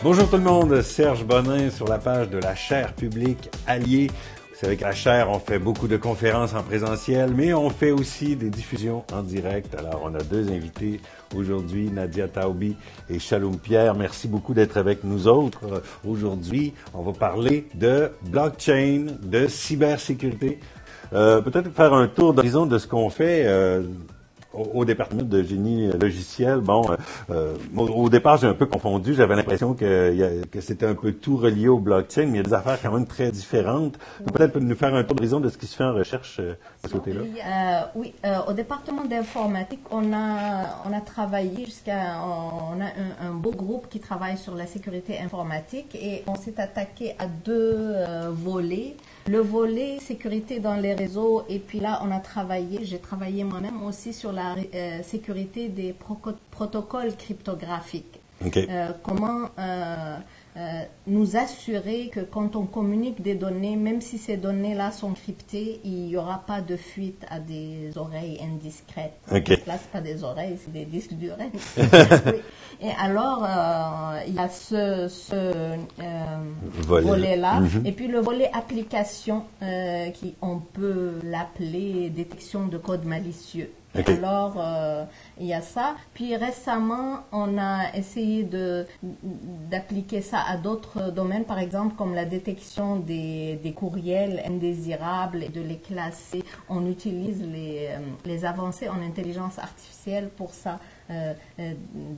Bonjour tout le monde, Serge Bonin sur la page de la chaire publique Allier. Vous savez qu'à la chaire, on fait beaucoup de conférences en présentiel, mais on fait aussi des diffusions en direct. Alors, on a deux invités aujourd'hui, Nadia Taoubi et Chaloum Pierre. Merci beaucoup d'être avec nous autres. Aujourd'hui, on va parler de blockchain, de cybersécurité. Peut-être faire un tour d'horizon de ce qu'on fait au département de génie logiciel. Bon, au départ, j'ai un peu confondu. J'avais l'impression que c'était un peu tout relié au blockchain, mais il y a des affaires quand même très différentes. Peut-être nous faire un tour d'horizon de ce qui se fait en recherche de ce côté-là. Oui, au département d'informatique, on a travaillé on a un beau groupe qui travaille sur la sécurité informatique et on s'est attaqué à deux volets. Le volet sécurité dans les réseaux, et puis là, j'ai travaillé moi-même aussi sur la sécurité des protocoles cryptographiques. Okay. Comment nous assurer que quand on communique des données, même si ces données-là sont cryptées, il n'y aura pas de fuite à des oreilles indiscrètes. Okay. Là, c'est pas des oreilles, c'est des disques durs. Oui. Et alors, il y a ce volet-là. Mm-hmm. Et puis le volet application, on peut l'appeler détection de code malicieux. Okay. Alors, il y a ça. Puis récemment, on a essayé d'appliquer ça à d'autres domaines, par exemple comme la détection des courriels indésirables et de les classer. On utilise les avancées en intelligence artificielle pour ça.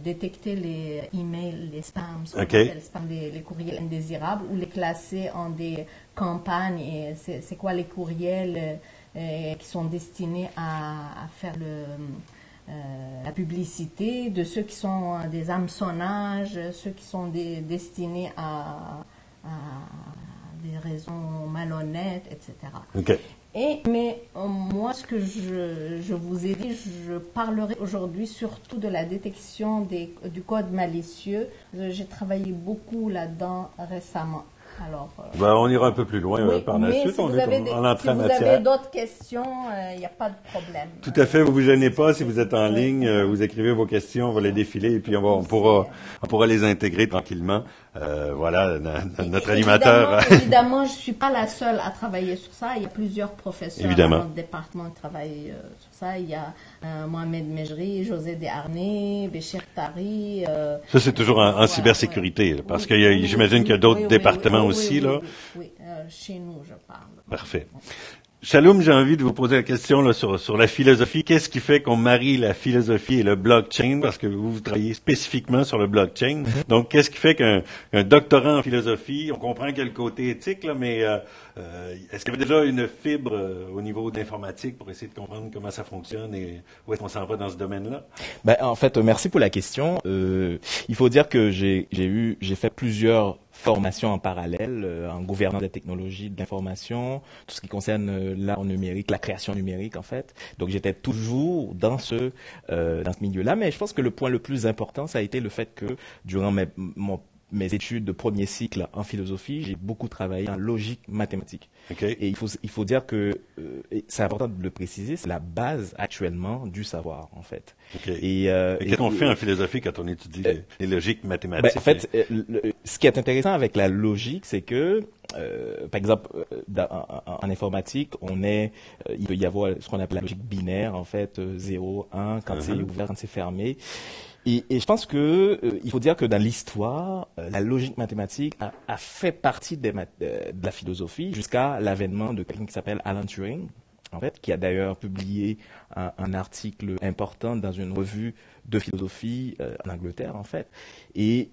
Détecter les emails, les spams, okay. les courriels indésirables, ou les classer en des campagnes. Et c'est quoi les courriels qui sont destinés à faire la publicité, de ceux qui sont des hameçonnages, ceux qui sont destinés à des raisons malhonnêtes, etc. Okay. Mais moi, ce que je vous ai dit, je parlerai aujourd'hui surtout de la détection du code malicieux. J'ai travaillé beaucoup là-dedans récemment. Alors, on ira un peu plus loin par la suite. Si on vous est avez en entrée en matière. Si vous avez d'autres questions, il n'y a pas de problème. Tout à fait, vous vous gênez pas. Si vous êtes en ligne, vous écrivez vos questions, on va les défiler et puis on pourra les intégrer tranquillement. Voilà, notre animateur. Évidemment, je suis pas la seule à travailler sur ça. Il y a plusieurs professeurs dans notre département qui travaillent sur ça. Il y a Mohamed Mejri, José Desharnais, Béchir Tari. Ça, c'est toujours en cybersécurité, là, parce que j'imagine qu'il y a d'autres départements aussi, là. Oui, chez nous, je parle. Parfait. Chaloum, j'ai envie de vous poser la question là, sur la philosophie. Qu'est-ce qui fait qu'on marie la philosophie et le blockchain? Parce que vous travaillez spécifiquement sur le blockchain. Donc, qu'est-ce qui fait qu'un doctorant en philosophie, on comprend qu'il y a le côté éthique, là, mais est-ce qu'il y avait déjà une fibre au niveau de l'informatique pour essayer de comprendre comment ça fonctionne et où est-ce qu'on s'en va dans ce domaine-là? En fait, merci pour la question. Il faut dire que j'ai fait plusieurs formations en parallèle en gouvernance des technologies de l'information, tout ce qui concerne l'art numérique, la création numérique en fait. Donc j'étais toujours dans ce milieu-là, mais je pense que le point le plus important, ça a été le fait que durant mes études de premier cycle en philosophie, j'ai beaucoup travaillé en logique mathématique. Okay. Et il faut dire que c'est important de le préciser, c'est la base actuellement du savoir en fait. Okay. Et qu'est-ce qu'on fait en philosophie quand on étudie les logiques mathématiques? En fait, ce qui est intéressant avec la logique, c'est que par exemple, en informatique, il peut y avoir ce qu'on appelle la logique binaire, en fait, 0, 1, quand c'est ouvert, quand c'est fermé. Et je pense que il faut dire que dans l'histoire, la logique mathématique a fait partie de la philosophie jusqu'à l'avènement de quelqu'un qui s'appelle Alan Turing, en fait, qui a d'ailleurs publié un article important dans une revue de philosophie en Angleterre, en fait. Et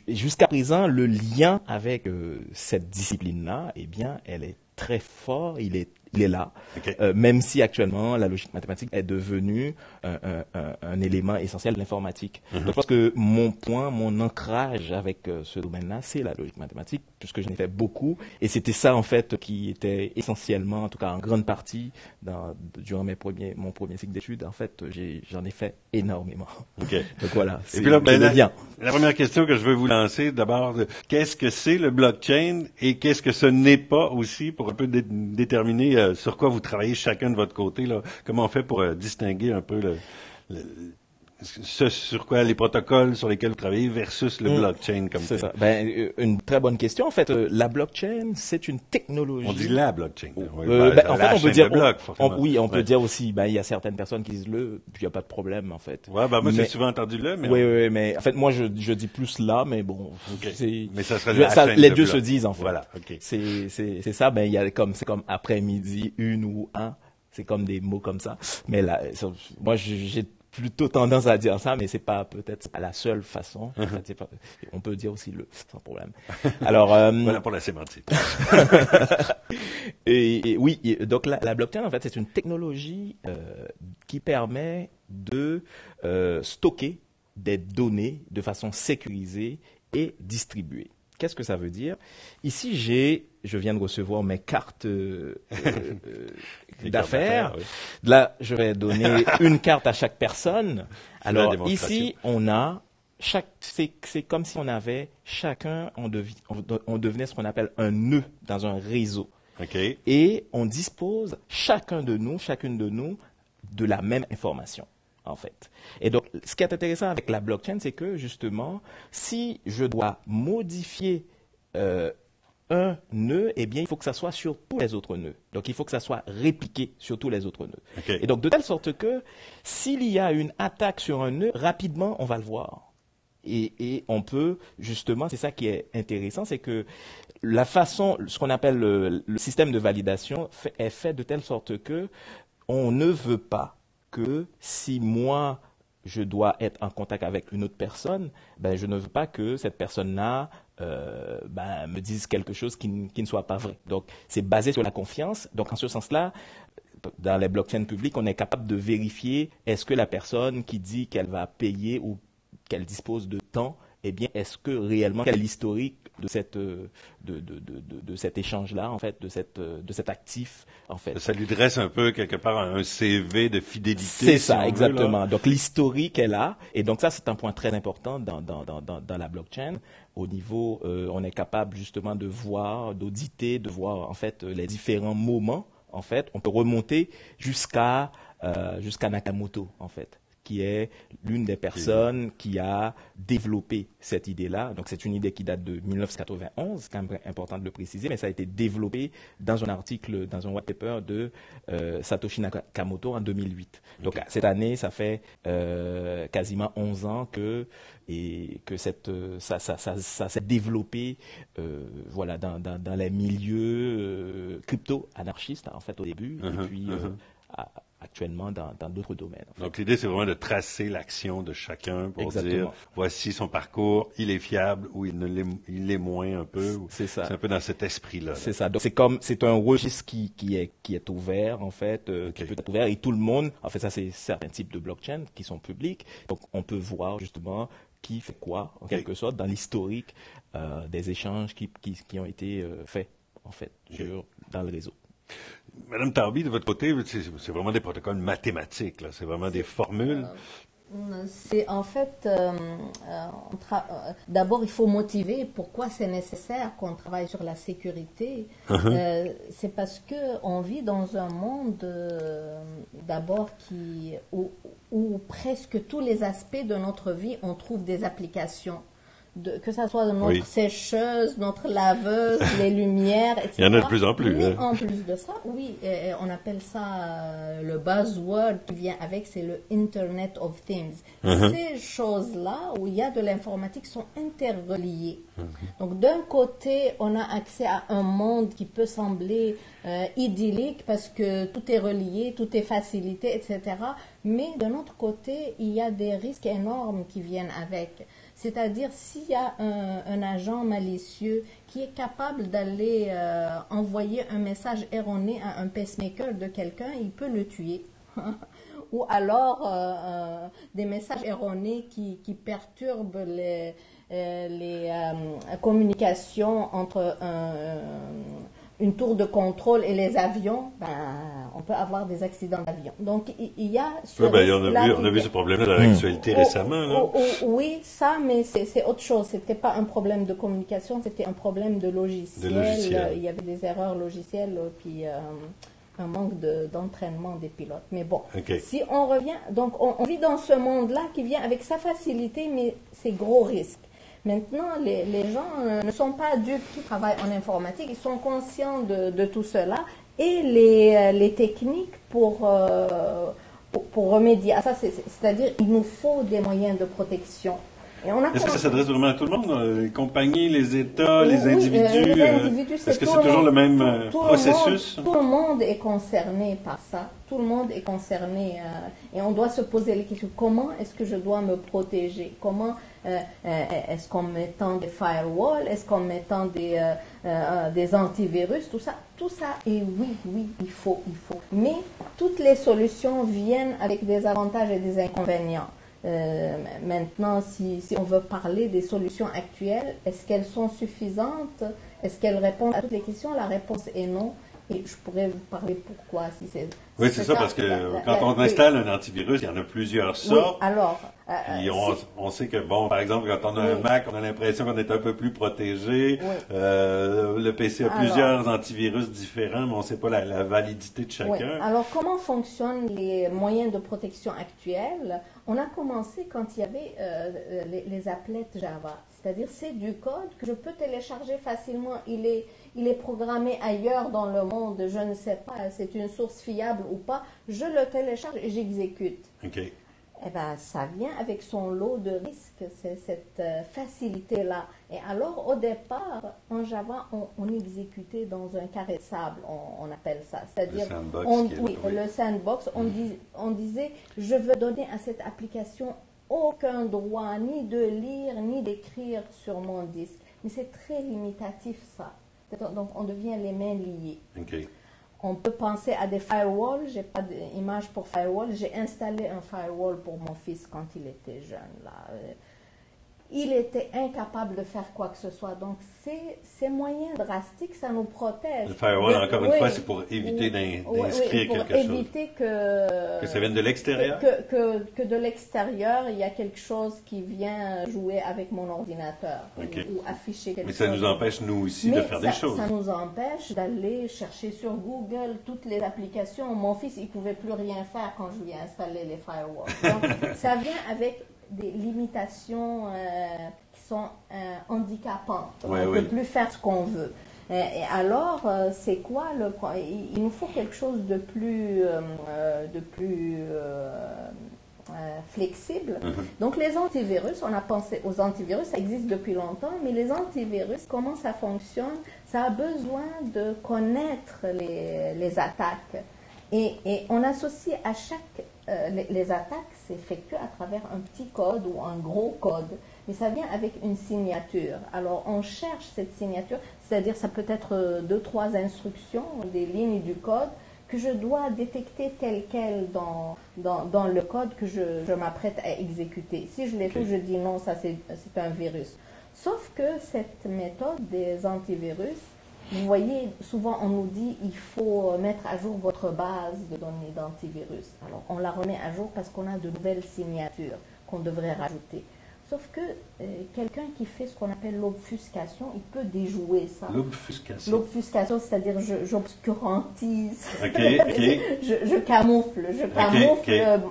jusqu'à présent, le lien avec cette discipline-là, eh bien, elle est très fort, il est là, okay. Même si actuellement la logique mathématique est devenue un élément essentiel de l'informatique. Donc je pense que mon ancrage avec ce domaine-là, c'est la logique mathématique, puisque j'en ai fait beaucoup, et c'était ça en fait qui était essentiellement, en tout cas en grande partie, durant mon premier cycle d'études, en fait, j'en ai fait énormément. Okay. Donc voilà, c'est le lien. La première question que je veux vous lancer, d'abord, qu'est-ce que c'est le blockchain et qu'est-ce que ce n'est pas aussi, pour un peu déterminer sur quoi vous travaillez chacun de votre côté, là. Comment on fait pour distinguer un peu ce sur quoi les protocoles sur lesquels vous travaillez versus le blockchain comme c'est tel? ça. Ben, une très bonne question. En fait, la blockchain, c'est une technologie. On dit la blockchain. En fait, on peut dire, on peut dire aussi, ben, il y a certaines personnes qui disent le, puis il n'y a pas de problème, en fait. Ouais, ben, moi, j'ai souvent entendu le, mais. Oui, mais, en fait, moi, je dis plus là, mais bon. Okay. Mais ça serait les deux se disent, en fait. Voilà, ok. C'est ça, ben, il y a c'est comme après-midi, une ou un. C'est comme des mots comme ça. Mais là, moi, j'ai plutôt tendance à dire ça, mais c'est pas peut-être pas la seule façon. En fait, on peut dire aussi le, sans problème. Alors voilà pour la sémantique. et oui, donc la blockchain en fait c'est une technologie qui permet de stocker des données de façon sécurisée et distribuée. Qu'est-ce que ça veut dire? Ici, je viens de recevoir mes cartes d'affaires. Oui. Là, je vais donner une carte à chaque personne. Alors ici, on a c'est comme si on avait chacun, on devenait ce qu'on appelle un nœud dans un réseau. Okay. Et on dispose chacune de nous, de la même information. En fait. Et donc, ce qui est intéressant avec la blockchain, c'est que justement, si je dois modifier un nœud, eh bien, il faut que ça soit sur tous les autres nœuds. Donc, il faut que ça soit répliqué sur tous les autres nœuds. Okay. Et donc, de telle sorte que s'il y a une attaque sur un nœud, rapidement, on va le voir. Et on peut, justement, c'est ça qui est intéressant, c'est que la façon, ce qu'on appelle le système de validation est fait de telle sorte que on ne veut pas que si moi, je dois être en contact avec une autre personne, ben, je ne veux pas que cette personne-là me dise quelque chose qui ne soit pas vrai. Donc, c'est basé sur la confiance. Donc, en ce sens-là, dans les blockchains publiques, on est capable de vérifier est-ce que la personne qui dit qu'elle va payer ou qu'elle dispose de temps, eh bien, est-ce que réellement, quel est l'historique de cet échange-là, en fait, de cet actif, en fait. Ça lui dresse un peu, quelque part, un CV de fidélité. C'est ça, exactement. Donc, l'historique est là. Et donc, ça, c'est un point très important dans la blockchain. Au niveau, on est capable, justement, de voir, d'auditer, de voir, en fait, les différents moments, en fait. On peut remonter jusqu'à Nakamoto, en fait, qui est l'une des personnes qui a développé cette idée-là. Donc, c'est une idée qui date de 1991, c'est quand même important de le préciser, mais ça a été développé dans un article, dans un white paper de Satoshi Nakamoto en 2008. Donc, cette année, ça fait quasiment 11 ans que ça s'est développé voilà, dans les milieux crypto-anarchistes, en fait, au début, et puis actuellement dans d'autres domaines. En fait. Donc l'idée, c'est vraiment de tracer l'action de chacun pour dire, voici son parcours, il est fiable ou il l'est moins un peu. C'est ça. C'est un peu dans cet esprit-là. C'est ça. Donc c'est un registre qui est ouvert, en fait, qui peut être ouvert et tout le monde, en fait, ça c'est certains types de blockchains qui sont publics. Donc on peut voir justement qui fait quoi, en quelque sorte, dans l'historique des échanges qui ont été faits, en fait, dans le réseau. Madame Tarby, de votre côté, c'est vraiment des protocoles mathématiques, là. C'est vraiment des formules. C'est en fait, d'abord il faut motiver pourquoi c'est nécessaire qu'on travaille sur la sécurité. C'est parce que on vit dans un monde d'abord où presque tous les aspects de notre vie on trouve des applications. Que ça soit notre sécheuse, notre laveuse, les lumières, etc. Il y en a de plus en plus. Mais en plus de ça, on appelle ça le buzzword qui vient avec, c'est le Internet of Things. Ces choses-là, où il y a de l'informatique, sont interreliées. Donc d'un côté, on a accès à un monde qui peut sembler idyllique parce que tout est relié, tout est facilité, etc. Mais d'un autre côté, il y a des risques énormes qui viennent avec. C'est-à-dire, s'il y a un agent malicieux qui est capable d'aller envoyer un message erroné à un pacemaker de quelqu'un, il peut le tuer. Ou alors, des messages erronés qui perturbent les communications entre une tour de contrôle et les avions, on peut avoir des accidents d'avion. Donc, il y a... on a vu ce problème-là dans l'actualité récemment. Là. Oui, ça, mais c'est autre chose. C'était pas un problème de communication, c'était un problème de logiciel. Il y avait des erreurs logicielles, puis un manque d'entraînement des pilotes. Mais bon, si on revient, donc on vit dans ce monde-là qui vient avec sa facilité, mais ses gros risques. Maintenant, les gens ne sont pas dupes qui travaillent en informatique, ils sont conscients de tout cela et les techniques pour remédier à ça, c'est-à-dire il nous faut des moyens de protection. Est-ce que ça s'adresse vraiment à tout le monde? Les compagnies, les États, les individus? Est-ce que c'est toujours le même processus? Tout le monde est concerné par ça. Tout le monde est concerné. Et on doit se poser les questions. Comment est-ce que je dois me protéger? Comment est-ce qu'en mettant des firewalls? Est-ce qu'en mettant des antivirus? Tout ça, et oui, il faut. Mais toutes les solutions viennent avec des avantages et des inconvénients. Maintenant, si on veut parler des solutions actuelles, est-ce qu'elles sont suffisantes? Est-ce qu'elles répondent à toutes les questions? La réponse est non. Et je pourrais vous parler pourquoi. Oui, c'est ça, parce que quand on installe un antivirus, il y en a plusieurs sortes. Oui, alors, puis on sait que, bon, par exemple, quand on a un Mac, on a l'impression qu'on est un peu plus protégé. Le PC a plusieurs antivirus différents, mais on ne sait pas la validité de chacun. Oui. Alors, comment fonctionnent les moyens de protection actuels? On a commencé quand il y avait les applets Java. C'est-à-dire, c'est du code que je peux télécharger facilement. Il est programmé ailleurs dans le monde, je ne sais pas, c'est une source fiable ou pas. Je le télécharge et j'exécute. Okay. Eh bien, ça vient avec son lot de risques, c'est cette facilité-là. Et alors, au départ, en Java, on exécutait dans un carré de sable, on appelle ça. C'est-à-dire, le sandbox, on disait, je veux donner à cette application aucun droit ni de lire ni d'écrire sur mon disque. Mais c'est très limitatif, ça. Donc, on devient les mains liées. Okay. On peut penser à des firewalls. Je n'ai pas d'image pour firewall. J'ai installé un firewall pour mon fils quand il était jeune. Là. Il était incapable de faire quoi que ce soit. Donc, ces moyens drastiques, ça nous protège. Le firewall, encore une fois, c'est pour éviter d'inscrire quelque chose. Pour éviter que ça vienne de l'extérieur? Que de l'extérieur, il y a quelque chose qui vient jouer avec mon ordinateur ou afficher quelque chose. Mais ça nous empêche, nous aussi, de faire des choses. Ça nous empêche d'aller chercher sur Google toutes les applications. Mon fils, il ne pouvait plus rien faire quand je lui ai installé les firewalls. Donc, ça vient avec des limitations qui sont handicapantes. On ne peut plus faire ce qu'on veut. Et alors, c'est quoi il nous faut quelque chose de plus flexible. Donc, les antivirus, on a pensé aux antivirus, ça existe depuis longtemps, mais les antivirus, comment ça fonctionne? Ça a besoin de connaître les attaques. Et on associe à chaque... les attaques s'effectuent à travers un petit code ou un gros code, mais ça vient avec une signature. Alors, on cherche cette signature, c'est-à-dire ça peut être 2-3 instructions, des lignes du code que je dois détecter tel quel dans le code que je m'apprête à exécuter. Si je les trouve, je dis non, ça c'est un virus. Sauf que cette méthode des antivirus, vous voyez, souvent on nous dit il faut mettre à jour votre base de données d'antivirus. Alors on la remet à jour parce qu'on a de nouvelles signatures qu'on devrait rajouter. Sauf que quelqu'un qui fait ce qu'on appelle l'obfuscation, il peut déjouer ça. L'obfuscation? L'obfuscation, c'est-à-dire j'obscurantise, je camoufle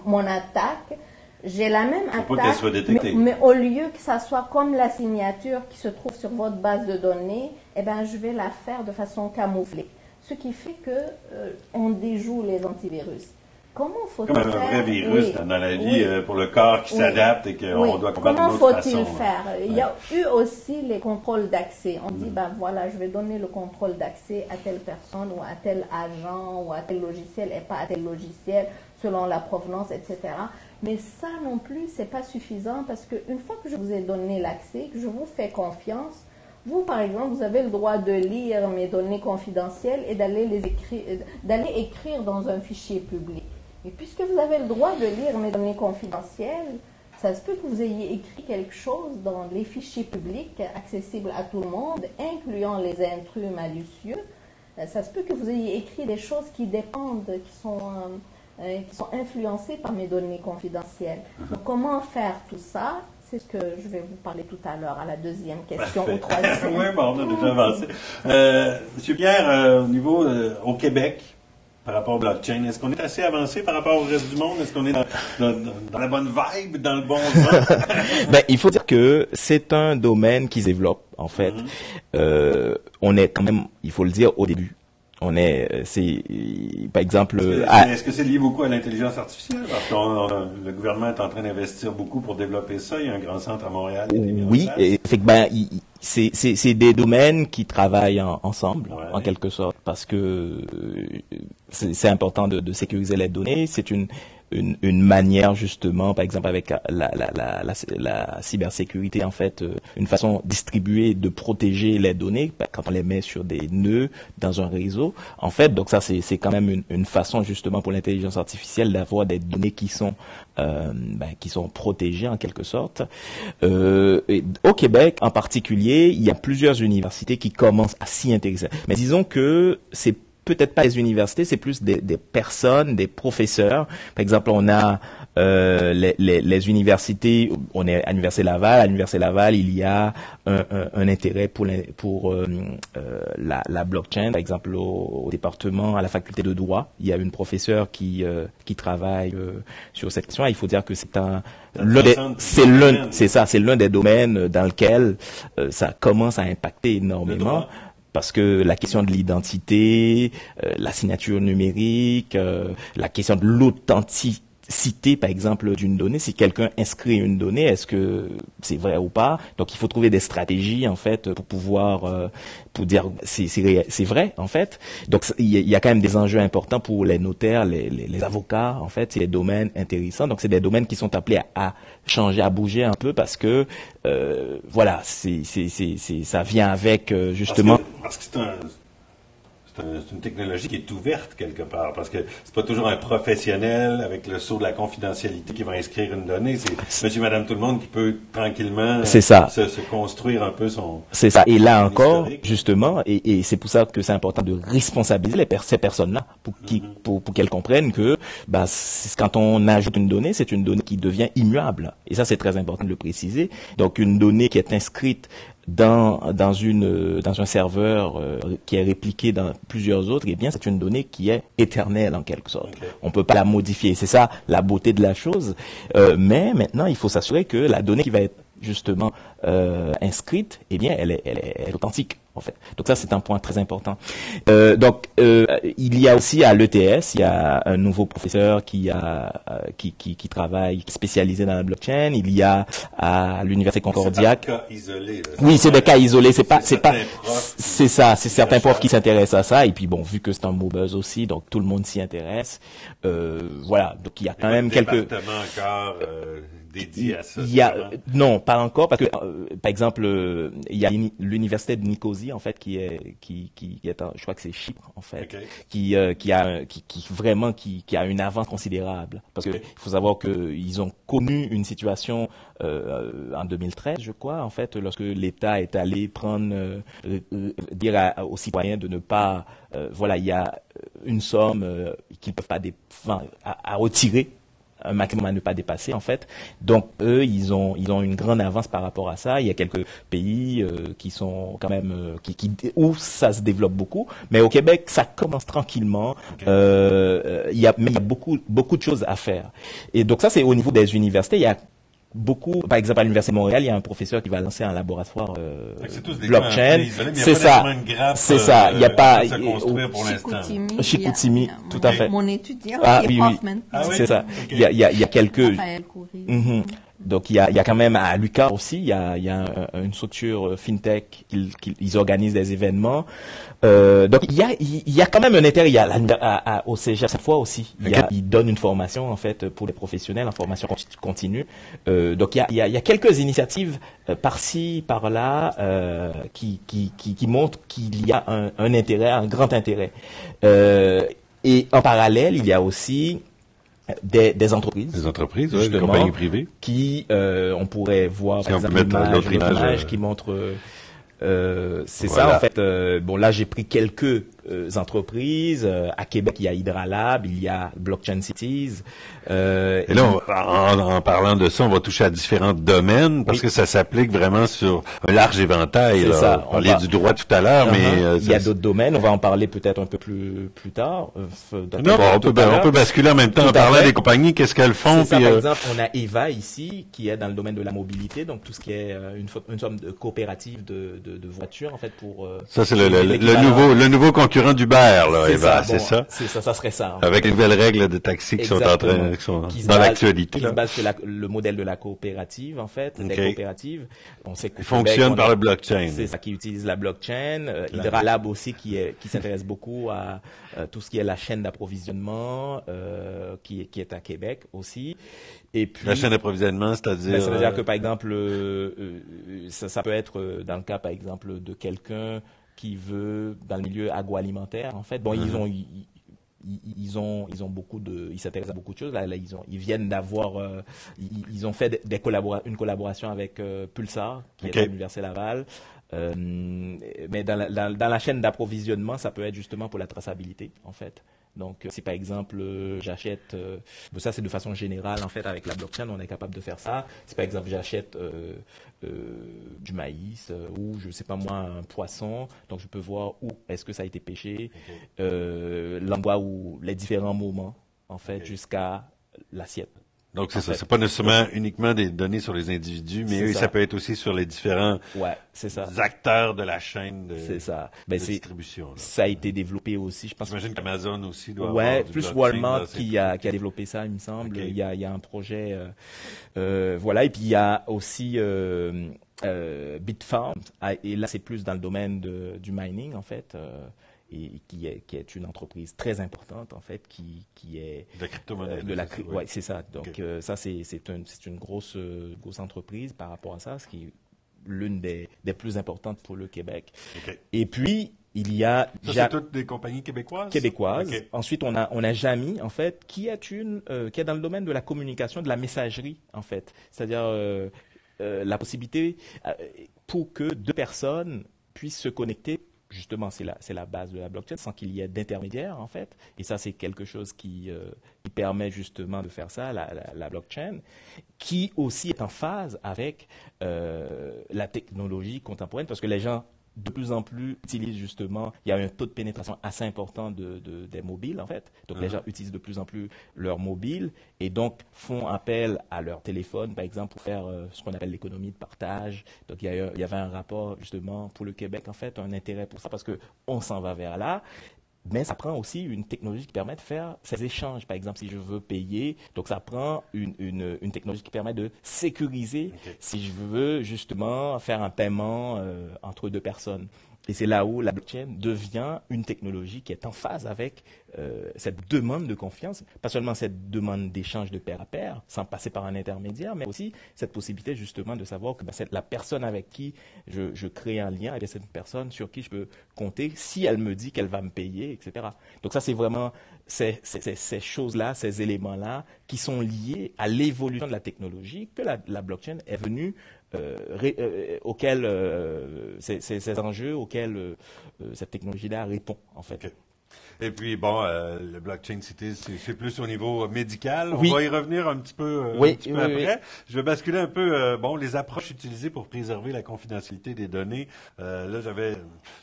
mon attaque. J'ai la même attaque, pour qu'elle soit détectée. Mais au lieu que ça soit comme la signature qui se trouve sur votre base de données, eh ben, je vais la faire de façon camouflée. Ce qui fait qu'on déjoue les antivirus. Comment faut-il faire? Comme un vrai virus dans la vie pour le corps qui s'adapte et qu'on doit combattre d'une autre façon. Comment faut-il faire? Il y a eu aussi les contrôles d'accès. On dit, ben voilà, je vais donner le contrôle d'accès à telle personne ou à tel agent ou à tel logiciel et pas à tel logiciel selon la provenance, etc. Mais ça non plus, c'est pas suffisant parce qu'une fois que je vous ai donné l'accès, que je vous fais confiance, vous, par exemple, vous avez le droit de lire mes données confidentielles et d'aller écrire dans un fichier public. Et puisque vous avez le droit de lire mes données confidentielles, ça se peut que vous ayez écrit quelque chose dans les fichiers publics accessibles à tout le monde, incluant les intrus malicieux. Ça se peut que vous ayez écrit des choses qui dépendent, qui sont influencées par mes données confidentielles. Donc, comment faire tout ça? C'est ce que je vais vous parler tout à l'heure, à la deuxième question ou troisième. Oui, bon, on a déjà avancé. Monsieur Pierre, au Québec, par rapport au blockchain? Est-ce qu'on est assez avancé par rapport au reste du monde? Est-ce qu'on est dans la bonne vibe, dans le bon sens? Ben, il faut dire que c'est un domaine qui se développe, en fait. On est quand même, il faut le dire, au début. On est, par exemple... Est-ce que c'est lié beaucoup à l'intelligence artificielle? Parce que le gouvernement est en train d'investir beaucoup pour développer ça. Il y a un grand centre à Montréal. Oui, et fait que c'est des domaines qui travaillent ensemble, en quelque sorte, parce que c'est important de sécuriser les données. C'est une manière justement, par exemple avec la cybersécurité, en fait, une façon distribuée de protéger les données quand on les met sur des nœuds dans un réseau. En fait, donc ça c'est quand même une façon justement pour l'intelligence artificielle d'avoir des données qui sont protégées en quelque sorte. Et au Québec en particulier, il y a plusieurs universités qui commencent à s'y intéresser. Mais disons que c'est peut-être pas les universités, c'est plus des personnes, des professeurs. Par exemple, on a les universités, on est à l'Université Laval. À l'Université Laval, il y a un intérêt pour la blockchain. Par exemple, au département, à la faculté de droit, il y a une professeure qui travaille sur cette question. Il faut dire que c'est l'un des domaines dans lequel ça commence à impacter énormément. Parce que la question de l'identité, la signature numérique, la question de l'authenticité, par exemple, d'une donnée, si quelqu'un inscrit une donnée, est-ce que c'est vrai ou pas? Donc, il faut trouver des stratégies, en fait, pour pouvoir, pour dire c'est vrai, en fait. Donc, il y a quand même des enjeux importants pour les notaires, les avocats, en fait. C'est des domaines intéressants. Donc, c'est des domaines qui sont appelés à changer, à bouger un peu parce que, voilà, ça vient avec, justement. Parce que c'est une technologie qui est ouverte quelque part, parce que c'est pas toujours un professionnel avec le sceau de la confidentialité qui va inscrire une donnée. C'est monsieur, madame, tout le monde qui peut tranquillement se construire un peu son... C'est ça. Et là encore, historique. Justement, et c'est pour ça que c'est important de responsabiliser ces personnes-là pour qu'elles comprennent que quand on ajoute une donnée, c'est une donnée qui devient immuable. Et ça, c'est très important de le préciser. Donc, une donnée qui est inscrite dans un serveur qui est répliqué dans plusieurs autres, eh bien c'est une donnée qui est éternelle en quelque sorte. Okay. On peut pas la modifier. C'est ça la beauté de la chose. Mais maintenant, il faut s'assurer que la donnée qui va être justement inscrite, eh bien elle est authentique en fait. Donc ça c'est un point très important. Il y a aussi à l'ETS, il y a un nouveau professeur qui travaille spécialisé dans la blockchain. Il y a à l'université Concordia. C'est des cas isolés. Là, oui, c'est des cas isolés. C'est ça. C'est certains profs qui s'intéressent à ça. Et puis bon, vu que c'est un mot buzz aussi, donc tout le monde s'y intéresse. Voilà. Donc il y a quand même quelques. Encore dédié à ça. Non, pas encore, parce que par exemple, il y a l'université de Nicosie en fait qui est je crois que c'est Chypre en fait, qui a une avance considérable, parce que il faut savoir que ils ont connu une situation en 2013, je crois, en fait, lorsque l'État est allé dire aux citoyens de ne pas, il y a une somme qu'ils peuvent pas à retirer, un maximum à ne pas dépasser en fait. Donc eux, ils ont une grande avance par rapport à ça. Il y a quelques pays qui sont quand même où ça se développe beaucoup, mais au Québec, ça commence tranquillement. Il y a beaucoup de choses à faire. Et donc ça, c'est au niveau des universités. Il y a beaucoup, par exemple à l'Université de Montréal, il y a un professeur qui va lancer un laboratoire blockchain. C'est ça. C'est ça. Il n'y a pas Chicoutimi, tout à fait. Mon étudiant, c'est ça. Il y a quelques. Donc il y a quand même à l'UQAM aussi, il y a une structure fintech ils organisent des événements. Donc il y a quand même un intérêt. Il y a au Cégep cette fois aussi. Ils donnent une formation en fait pour les professionnels en formation continue. Donc il y a quelques initiatives par-ci par-là qui montrent qu'il y a un intérêt, un grand intérêt. Et en parallèle, il y a aussi des entreprises. Des entreprises, des compagnies privées. Qui, on pourrait voir, par exemple, l'image qui montre C'est ça en fait. Bon là j'ai pris quelques entreprises. À Québec il y a Hydralab, il y a Blockchain Cities. Et là en parlant de ça, on va toucher à différents domaines parce que ça s'applique vraiment sur un large éventail. C'est ça. On parlait du droit tout à l'heure, mais il y a d'autres domaines. On va en parler peut-être un peu plus tard. On peut basculer en même temps en parlant des compagnies. Qu'est-ce qu'elles font? Par exemple, on a EVA ici qui est dans le domaine de la mobilité, donc tout ce qui est une sorte de coopérative de voitures en fait pour. Ça c'est le nouveau concurrent d'Uber là, EVA, c'est ça. C'est ça, ça serait ça. Avec les nouvelles règles de taxi qui sont dans l'actualité. Qui se base sur le modèle de la coopérative en fait, des coopératives. On sait que fonctionne par le blockchain. C'est ça, qui utilise la blockchain. Hydralab aussi qui s'intéresse beaucoup à tout ce qui est la chaîne d'approvisionnement, qui est à Québec aussi. Et puis la chaîne d'approvisionnement, c'est-à-dire ça veut dire que par exemple ça peut être dans le cas par exemple de quelqu'un qui veut dans le milieu agroalimentaire en fait. Bon, ils ont beaucoup ils s'intéressent à beaucoup de choses. Là ils viennent d'avoir ils ont fait une collaboration avec Pulsar qui est à l'Université Laval. Mais dans la chaîne d'approvisionnement, ça peut être justement pour la traçabilité en fait. Donc, si par exemple j'achète, ça c'est de façon générale en fait avec la blockchain, on est capable de faire ça. Si par exemple j'achète du maïs ou je sais pas moi un poisson, donc je peux voir où est-ce que ça a été pêché, l'endroit où les différents moments en fait jusqu'à l'assiette. Donc c'est ça, c'est pas nécessairement uniquement des données sur les individus, mais ça peut être aussi sur les différents acteurs de la chaîne de distribution. Ça a été développé aussi, je pense. J'imagine qu'Amazon aussi doit avoir du plus Walmart qui a développé ça, il me semble. Il y a un projet, voilà. Et puis il y a aussi Bitfarms, et là c'est plus dans le domaine du mining en fait. Et qui est une entreprise très importante en fait qui est de crypto-monnaie. Ouais, c'est ça. Donc ça c'est une grosse entreprise par rapport à ça, ce qui est l'une des plus importantes pour le Québec. Et puis il y a c'est toutes des compagnies québécoises. Ensuite on a Jami en fait qui est dans le domaine de la communication, de la messagerie en fait. C'est-à-dire la possibilité pour que deux personnes puissent se connecter. Justement, c'est la base de la blockchain, sans qu'il y ait d'intermédiaire, en fait. Et ça, c'est quelque chose qui permet justement de faire ça, la blockchain, qui aussi est en phase avec la technologie contemporaine, parce que les gens, de plus en plus, utilisent justement, il y a un taux de pénétration assez important des mobiles, en fait. Donc, les gens utilisent de plus en plus leurs mobiles et donc font appel à leur téléphone, par exemple, pour faire ce qu'on appelle l'économie de partage. Donc, il y avait un rapport, justement, pour le Québec, en fait, un intérêt pour ça, parce qu'on s'en va vers là. Mais ça prend aussi une technologie qui permet de faire ces échanges. Par exemple, si je veux payer, donc ça prend une technologie qui permet de sécuriser si je veux justement faire un paiement entre deux personnes. Et c'est là où la blockchain devient une technologie qui est en phase avec cette demande de confiance, pas seulement cette demande d'échange de pair à pair, sans passer par un intermédiaire, mais aussi cette possibilité justement de savoir que c'est la personne avec qui je crée un lien, et c'est une personne sur qui je peux compter si elle me dit qu'elle va me payer, etc. Donc ça, c'est vraiment ces choses-là, ces éléments-là qui sont liés à l'évolution de la technologie que la blockchain est venue ces enjeux auxquels cette technologie-là répond, en fait. Et puis, bon, le Blockchain Cities, c'est plus au niveau médical. On va y revenir un petit peu, après. Je vais basculer un peu, les approches utilisées pour préserver la confidentialité des données. Là,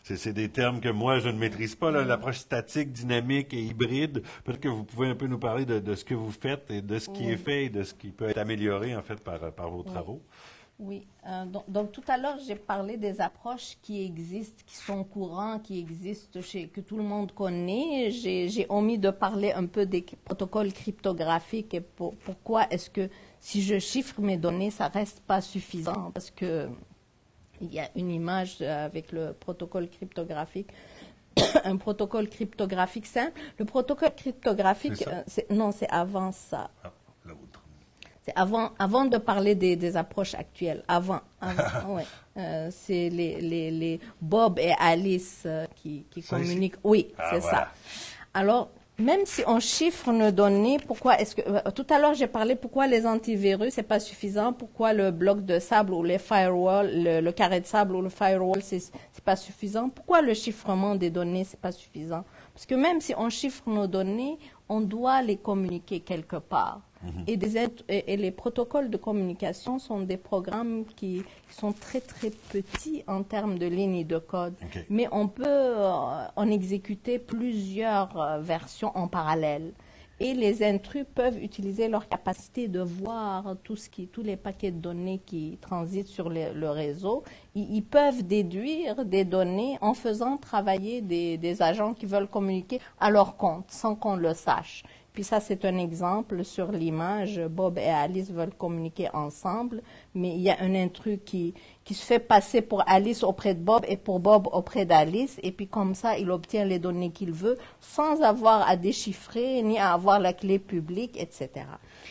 c'est des termes que moi, je ne maîtrise pas, là, l'approche statique, dynamique et hybride. Peut-être que vous pouvez un peu nous parler de ce que vous faites et de ce qui est fait et de ce qui peut être amélioré, en fait, par vos travaux. Oui, donc tout à l'heure, j'ai parlé des approches qui existent, qui sont courantes, qui existent, que tout le monde connaît. J'ai omis de parler un peu des protocoles cryptographiques et pourquoi est-ce que si je chiffre mes données, ça reste pas suffisant parce que il y a une image avec le protocole cryptographique. Un protocole cryptographique simple. Le protocole cryptographique, c'est avant ça. Ah, l'autre. C'est avant de parler des approches actuelles. Avant ouais. C'est les Bob et Alice qui communiquent. Oui, c'est ça. Alors, même si on chiffre nos données, pourquoi est-ce que tout à l'heure j'ai parlé pourquoi les antivirus c'est pas suffisant, pourquoi le bloc de sable ou les firewalls, le carré de sable ou le firewall c'est pas suffisant, pourquoi le chiffrement des données c'est pas suffisant? Parce que même si on chiffre nos données, on doit les communiquer quelque part. Et les protocoles de communication sont des programmes qui sont très très petits en termes de lignes de code. Mais on peut en exécuter plusieurs versions en parallèle. Et les intrus peuvent utiliser leur capacité de voir tous les paquets de données qui transitent sur le réseau. Ils peuvent déduire des données en faisant travailler des agents qui veulent communiquer à leur compte sans qu'on le sache. Puis ça, c'est un exemple sur l'image. Bob et Alice veulent communiquer ensemble, mais il y a un intrus qui se fait passer pour Alice auprès de Bob et pour Bob auprès d'Alice. Et puis comme ça, il obtient les données qu'il veut sans avoir à déchiffrer ni à avoir la clé publique, etc.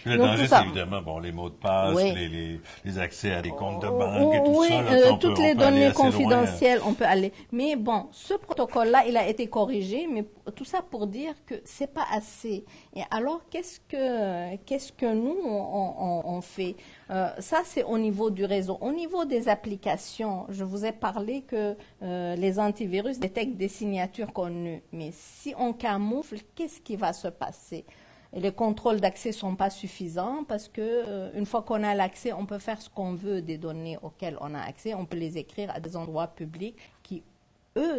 Le danger, c'est évidemment les mots de passe, les accès à des comptes de banque et tout ça. Là, toutes les données confidentielles, on peut aller. Mais bon, ce protocole-là, il a été corrigé, mais tout ça pour dire que c'est pas assez. Et alors, qu'est-ce que nous, on fait? Ça, c'est au niveau du réseau. Au niveau des applications, je vous ai parlé que les antivirus détectent des signatures connues. Mais si on camoufle, qu'est-ce qui va se passer? Et les contrôles d'accès sont pas suffisants parce que une fois qu'on a l'accès, on peut faire ce qu'on veut des données auxquelles on a accès. On peut les écrire à des endroits publics qui,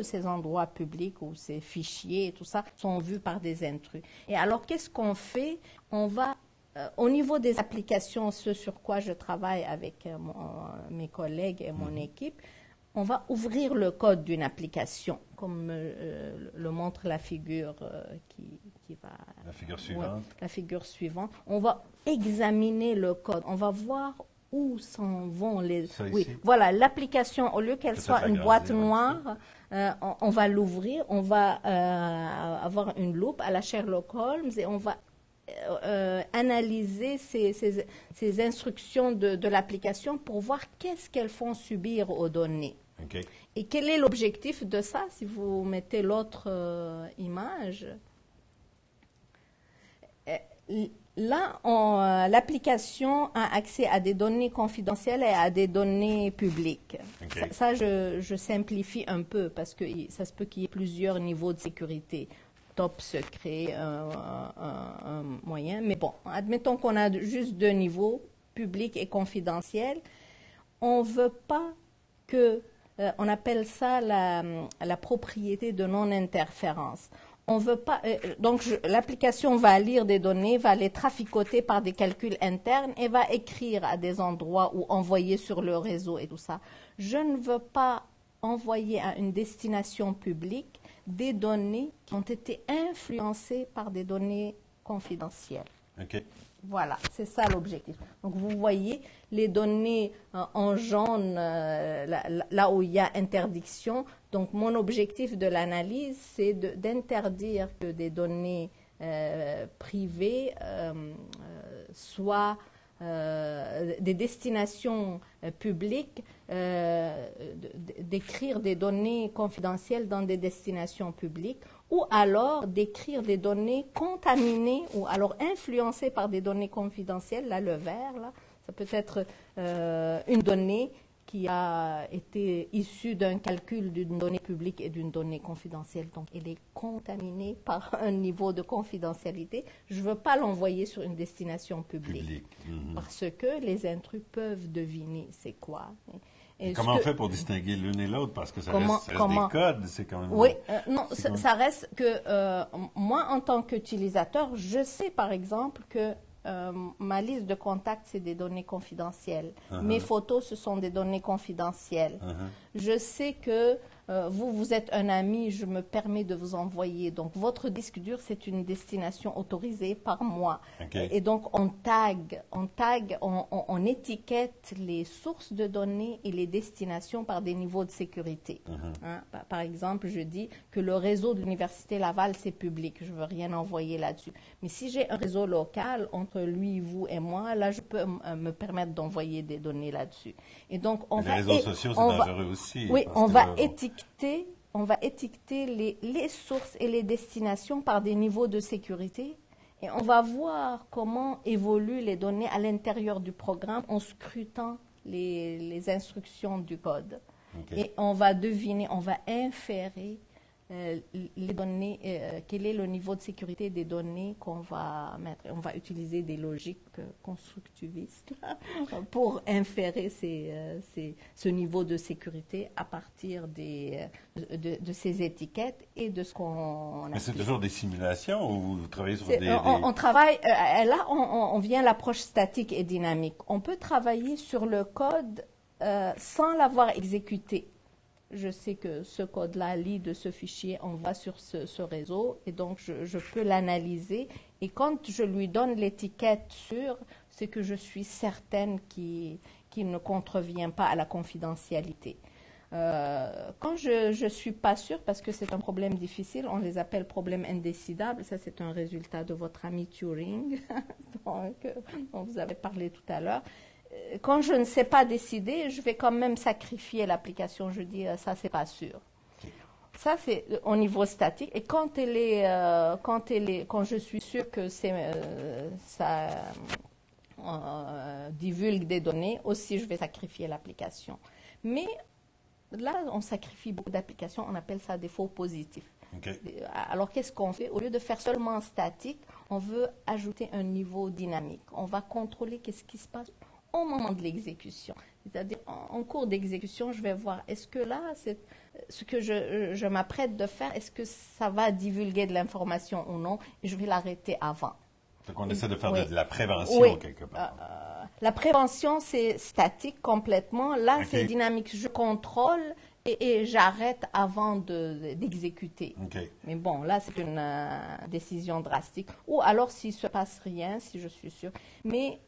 ces endroits publics ou ces fichiers et tout ça sont vus par des intrus. Et alors, qu'est-ce qu'on fait? On va au niveau des applications, ce sur quoi je travaille avec mes collègues et mon équipe, on va ouvrir le code d'une application, comme le montre la figure qui va... La figure suivante. La figure suivante. On va examiner le code. On va voir où s'en vont les... Voilà, l'application, au lieu qu'elle soit une boîte noire, on va l'ouvrir, on va avoir une loupe à la Sherlock Holmes et on va analyser ces instructions de l'application pour voir qu'est-ce qu'elles font subir aux données. Et quel est l'objectif de ça? Si vous mettez l'autre image, là, l'application a accès à des données confidentielles et à des données publiques. Ça, je simplifie un peu parce que ça se peut qu'il y ait plusieurs niveaux de sécurité. Top secret, un moyen. Mais bon, admettons qu'on a juste deux niveaux, public et confidentiel. On ne veut pas que... on appelle ça la propriété de non-interférence. On veut pas, donc l'application va lire des données, va les traficoter par des calculs internes et va écrire à des endroits ou envoyer sur le réseau et tout ça. Je ne veux pas envoyer à une destination publique des données qui ont été influencées par des données confidentielles. Voilà, c'est ça l'objectif. Donc, vous voyez les données en jaune, là où il y a interdiction. Donc, mon objectif de l'analyse, c'est d'interdire que des données privées soient des destinations publiques, d'écrire des données confidentielles dans des destinations publiques, ou alors d'écrire des données contaminées ou alors influencées par des données confidentielles. Là, le vert, là, ça peut être une donnée qui a été issue d'un calcul d'une donnée publique et d'une donnée confidentielle. Donc, elle est contaminée par un niveau de confidentialité. Je ne veux pas l'envoyer sur une destination publique. Parce que les intrus peuvent deviner c'est quoi. Et comment on fait pour distinguer l'une et l'autre? Parce que ça reste des codes, c'est quand même... Oui, non, ça reste que moi, en tant qu'utilisateur, je sais par exemple que ma liste de contacts, c'est des données confidentielles. Mes photos, ce sont des données confidentielles. Je sais que vous êtes un ami, je me permets de vous envoyer. Donc, votre disque dur, c'est une destination autorisée par moi. Et donc, on étiquette les sources de données et les destinations par des niveaux de sécurité. Par exemple, je dis que le réseau de l'Université Laval, c'est public. Je ne veux rien envoyer là-dessus. Mais si j'ai un réseau local entre lui, vous et moi, là, je peux me permettre d'envoyer des données là-dessus. Et donc, les réseaux sociaux, c'est dangereux aussi. Oui, on va étiqueter on va étiqueter les sources et les destinations par des niveaux de sécurité et on va voir comment évoluent les données à l'intérieur du programme en scrutant les instructions du code. Okay. Et on va deviner, on va inférer les données, quel est le niveau de sécurité des données qu'on va mettre. On va utiliser des logiques constructivistes pour inférer ce niveau de sécurité à partir de ces étiquettes et de ce qu'on... Mais c'est toujours des simulations ou vous travaillez sur On travaille, là on vient à l'approche statique et dynamique. On peut travailler sur le code sans l'avoir exécuté. Je sais que ce code-là lit de ce fichier, on va sur ce réseau et donc je peux l'analyser. Et quand je lui donne l'étiquette sûre, c'est que je suis certaine qu'il ne contrevient pas à la confidentialité. Quand je ne suis pas sûre, parce que c'est un problème difficile, on les appelle problèmes indécidables. Ça, c'est un résultat de votre ami Turing, dont vous avez parlé tout à l'heure. Quand je ne sais pas décider, je vais quand même sacrifier l'application. Je dis, ça, c'est pas sûr. Ça, c'est au niveau statique. Et quand quand je suis sûre que ça divulgue des données, aussi, je vais sacrifier l'application. Mais là, on sacrifie beaucoup d'applications. On appelle ça des faux positifs. Okay. Alors, qu'est-ce qu'on fait? Au lieu de faire seulement statique, on veut ajouter un niveau dynamique. On va contrôler qu'est-ce qui se passe au moment de l'exécution. C'est-à-dire, en cours d'exécution, je vais voir, est-ce que là, ce que je m'apprête de faire, est-ce que ça va divulguer de l'information ou non? Et je vais l'arrêter avant. Donc, on essaie de faire de la prévention, quelque part. La prévention, c'est statique complètement. Là, c'est dynamique. Je contrôle et j'arrête avant d'exécuter. Mais bon, là, c'est une décision drastique. Ou alors, s'il ne se passe rien, si je suis sûre. Mais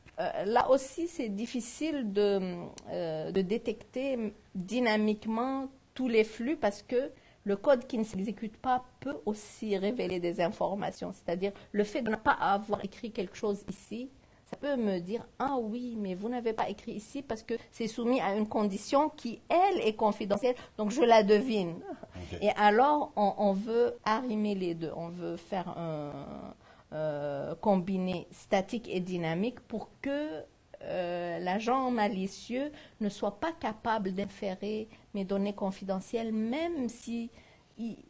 là aussi, c'est difficile de détecter dynamiquement tous les flux parce que le code qui ne s'exécute pas peut aussi révéler des informations. C'est-à-dire, le fait de ne pas avoir écrit quelque chose ici, ça peut me dire, ah oui, mais vous n'avez pas écrit ici parce que c'est soumis à une condition qui, elle, est confidentielle, donc je la devine. Et alors, on veut arrimer les deux. On veut faire combiner statique et dynamique pour que l'agent malicieux ne soit pas capable d'inférer mes données confidentielles, même si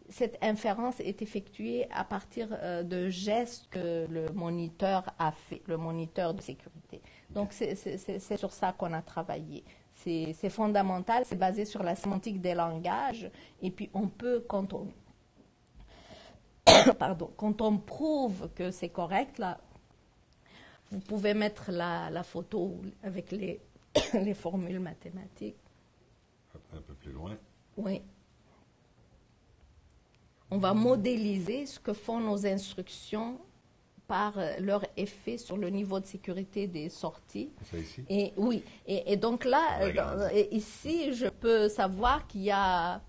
cette inférence est effectuée à partir de gestes que le moniteur a fait, le moniteur de sécurité. Donc, c'est sur ça qu'on a travaillé. C'est fondamental, c'est basé sur la sémantique des langages. Et puis, on peut, quand on prouve que c'est correct, là, vous pouvez mettre la photo avec les formules mathématiques. Un peu plus loin. Oui. On va modéliser ce que font nos instructions par leur effet sur le niveau de sécurité des sorties. C'est ici? Et oui. Et donc là, ici, je peux savoir qu'il y a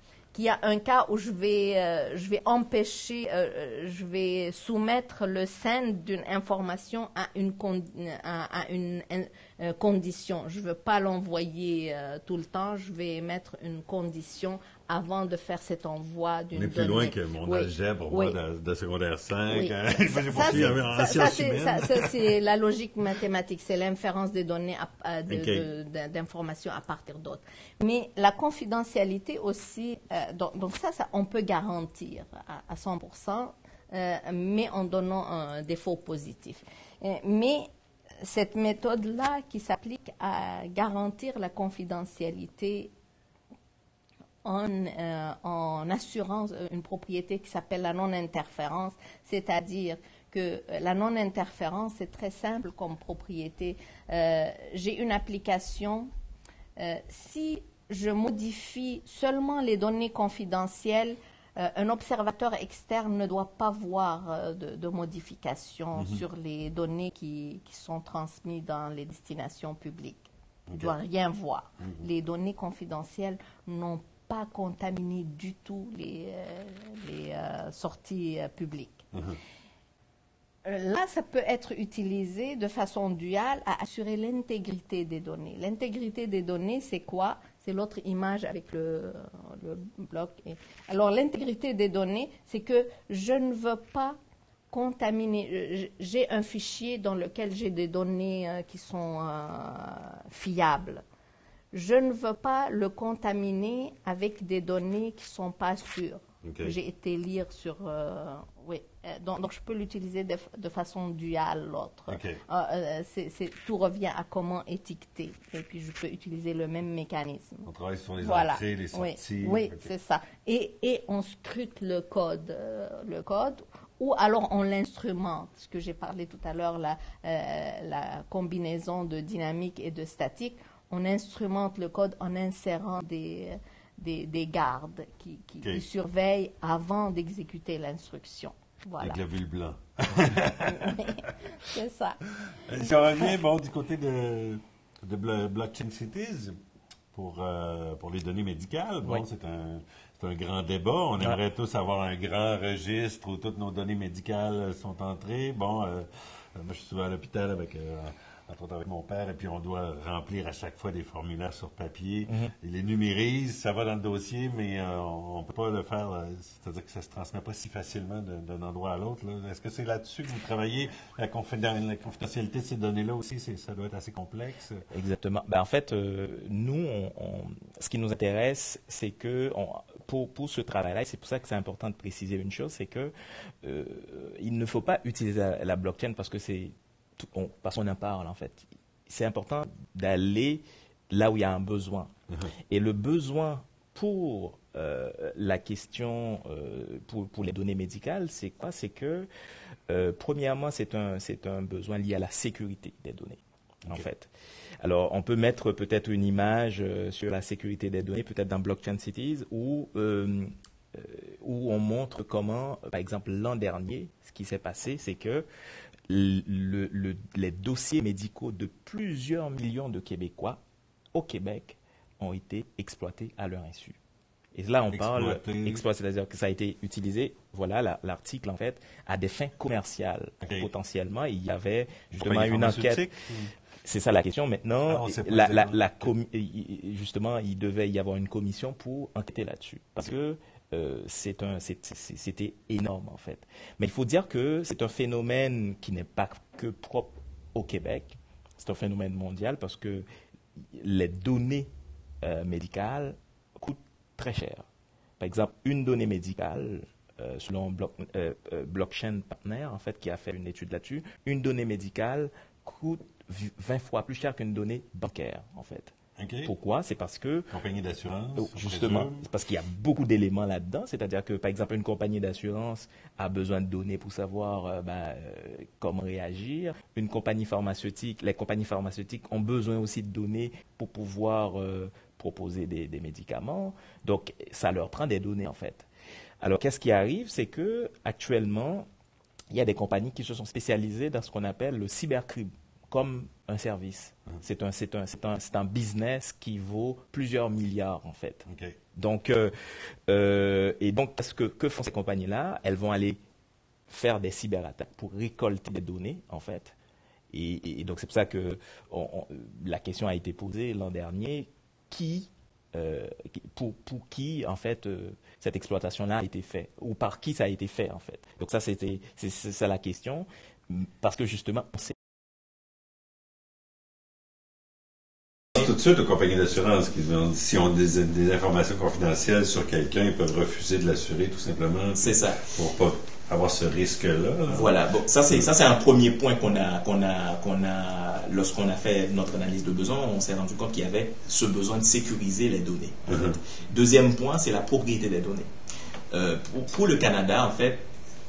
un cas où je vais empêcher, je vais soumettre le send d'une information à une condition. Je ne veux pas l'envoyer tout le temps, je vais mettre une condition avant de faire cet envoi d'une donnée. On est plus loin que mon algèbre, moi, de secondaire 5. Oui. Ça, c'est la logique mathématique, c'est l'inférence des données d'informations à partir d'autres. Mais la confidentialité aussi, donc ça, on peut garantir à 100%, mais en donnant des faux positifs. Mais cette méthode-là qui s'applique à garantir la confidentialité en assurant une propriété qui s'appelle la non-interférence, c'est-à-dire que la non-interférence, c'est très simple comme propriété. J'ai une application, si je modifie seulement les données confidentielles, un observateur externe ne doit pas voir de modification sur les données qui sont transmises dans les destinations publiques. Il ne doit rien voir. Les données confidentielles n'ont pas contaminer du tout les sorties publiques. Là, ça peut être utilisé de façon duale à assurer l'intégrité des données. L'intégrité des données, c'est quoi? C'est l'autre image avec le bloc. Alors, l'intégrité des données, c'est que je ne veux pas contaminer. J'ai un fichier dans lequel j'ai des données qui sont fiables. Je ne veux pas le contaminer avec des données qui ne sont pas sûres. Okay. J'ai été lire sur... oui. Donc, je peux l'utiliser de façon duale, l'autre. Okay. Tout revient à comment étiqueter. Et puis, je peux utiliser le même mécanisme. On travaille sur les entrées, les sorties. Oui, okay. C'est ça. Et on scrute le code. Ou alors on l'instrumente, ce que j'ai parlé tout à l'heure, la combinaison de dynamique et de statique. On instrumente le code en insérant des gardes qui surveillent avant d'exécuter l'instruction. Voilà. Avec le bulle blanc. C'est ça. Si on revient du côté de Blockchain Cities, pour les données médicales, c'est un grand débat. On aimerait tous avoir un grand registre où toutes nos données médicales sont entrées. Moi, je suis souvent à l'hôpital avec mon père, et puis on doit remplir à chaque fois des formulaires sur papier. Il les numérise, ça va dans le dossier, mais on ne peut pas le faire, c'est-à-dire que ça ne se transmet pas si facilement d'un endroit à l'autre. Est-ce que c'est là-dessus que vous travaillez, la confidentialité de ces données-là aussi, ça doit être assez complexe? Exactement. En fait, nous, ce qui nous intéresse, c'est que pour ce travail-là, et c'est pour ça que c'est important de préciser une chose, c'est que il ne faut pas utiliser la blockchain parce qu'on en parle, en fait. C'est important d'aller là où il y a un besoin. Et le besoin pour la question, pour les données médicales, c'est quoi? C'est que, premièrement, c'est un besoin lié à la sécurité des données, en fait. Alors, on peut mettre peut-être une image sur la sécurité des données, peut-être dans Blockchain Cities, où on montre comment, par exemple, l'an dernier, ce qui s'est passé, c'est que les dossiers médicaux de plusieurs millions de Québécois au Québec ont été exploités à leur insu. Et là, on parle exploité, c'est-à-dire que ça a été utilisé, voilà l'article en fait, à des fins commerciales. Potentiellement, il y avait justement une enquête. C'est ça la question. Maintenant, justement, il devait y avoir une commission pour enquêter là-dessus. Parce que c'était énorme en fait. Mais il faut dire que c'est un phénomène qui n'est pas que propre au Québec, c'est un phénomène mondial parce que les données médicales coûtent très cher. Par exemple, une donnée médicale, selon Blockchain Partner, en fait, qui a fait une étude là-dessus, une donnée médicale coûte 20 fois plus cher qu'une donnée bancaire en fait. Okay. Pourquoi? C'est parce que... Compagnie d'assurance. Justement, c'est parce qu'il y a beaucoup d'éléments là-dedans. C'est-à-dire que, par exemple, une compagnie d'assurance a besoin de données pour savoir comment réagir. Une compagnie pharmaceutique, les compagnies pharmaceutiques ont besoin aussi de données pour pouvoir proposer des médicaments. Donc, ça leur prend des données, en fait. Alors, qu'est-ce qui arrive? C'est que actuellement, il y a des compagnies qui se sont spécialisées dans ce qu'on appelle le cybercrime, comme un service. C'est un business qui vaut plusieurs milliards, en fait. Okay. Donc, que font ces compagnies-là? Elles vont aller faire des cyberattaques pour récolter des données, en fait. Et donc, c'est pour ça que la question a été posée l'an dernier. Pour qui, en fait, cette exploitation-là a été faite? Ou par qui ça a été fait, en fait? Donc, c'est ça la question. Parce que, justement, on sait tout de suite aux compagnies d'assurance qui demandent si on a des informations confidentielles sur quelqu'un, ils peuvent refuser de l'assurer tout simplement. C'est ça. Pour pas avoir ce risque-là. Voilà. Bon, ça c'est un premier point qu'on a lorsqu'on a fait notre analyse de besoin, on s'est rendu compte qu'il y avait ce besoin de sécuriser les données. En fait. Deuxième point, c'est la propriété des données. Pour le Canada, en fait,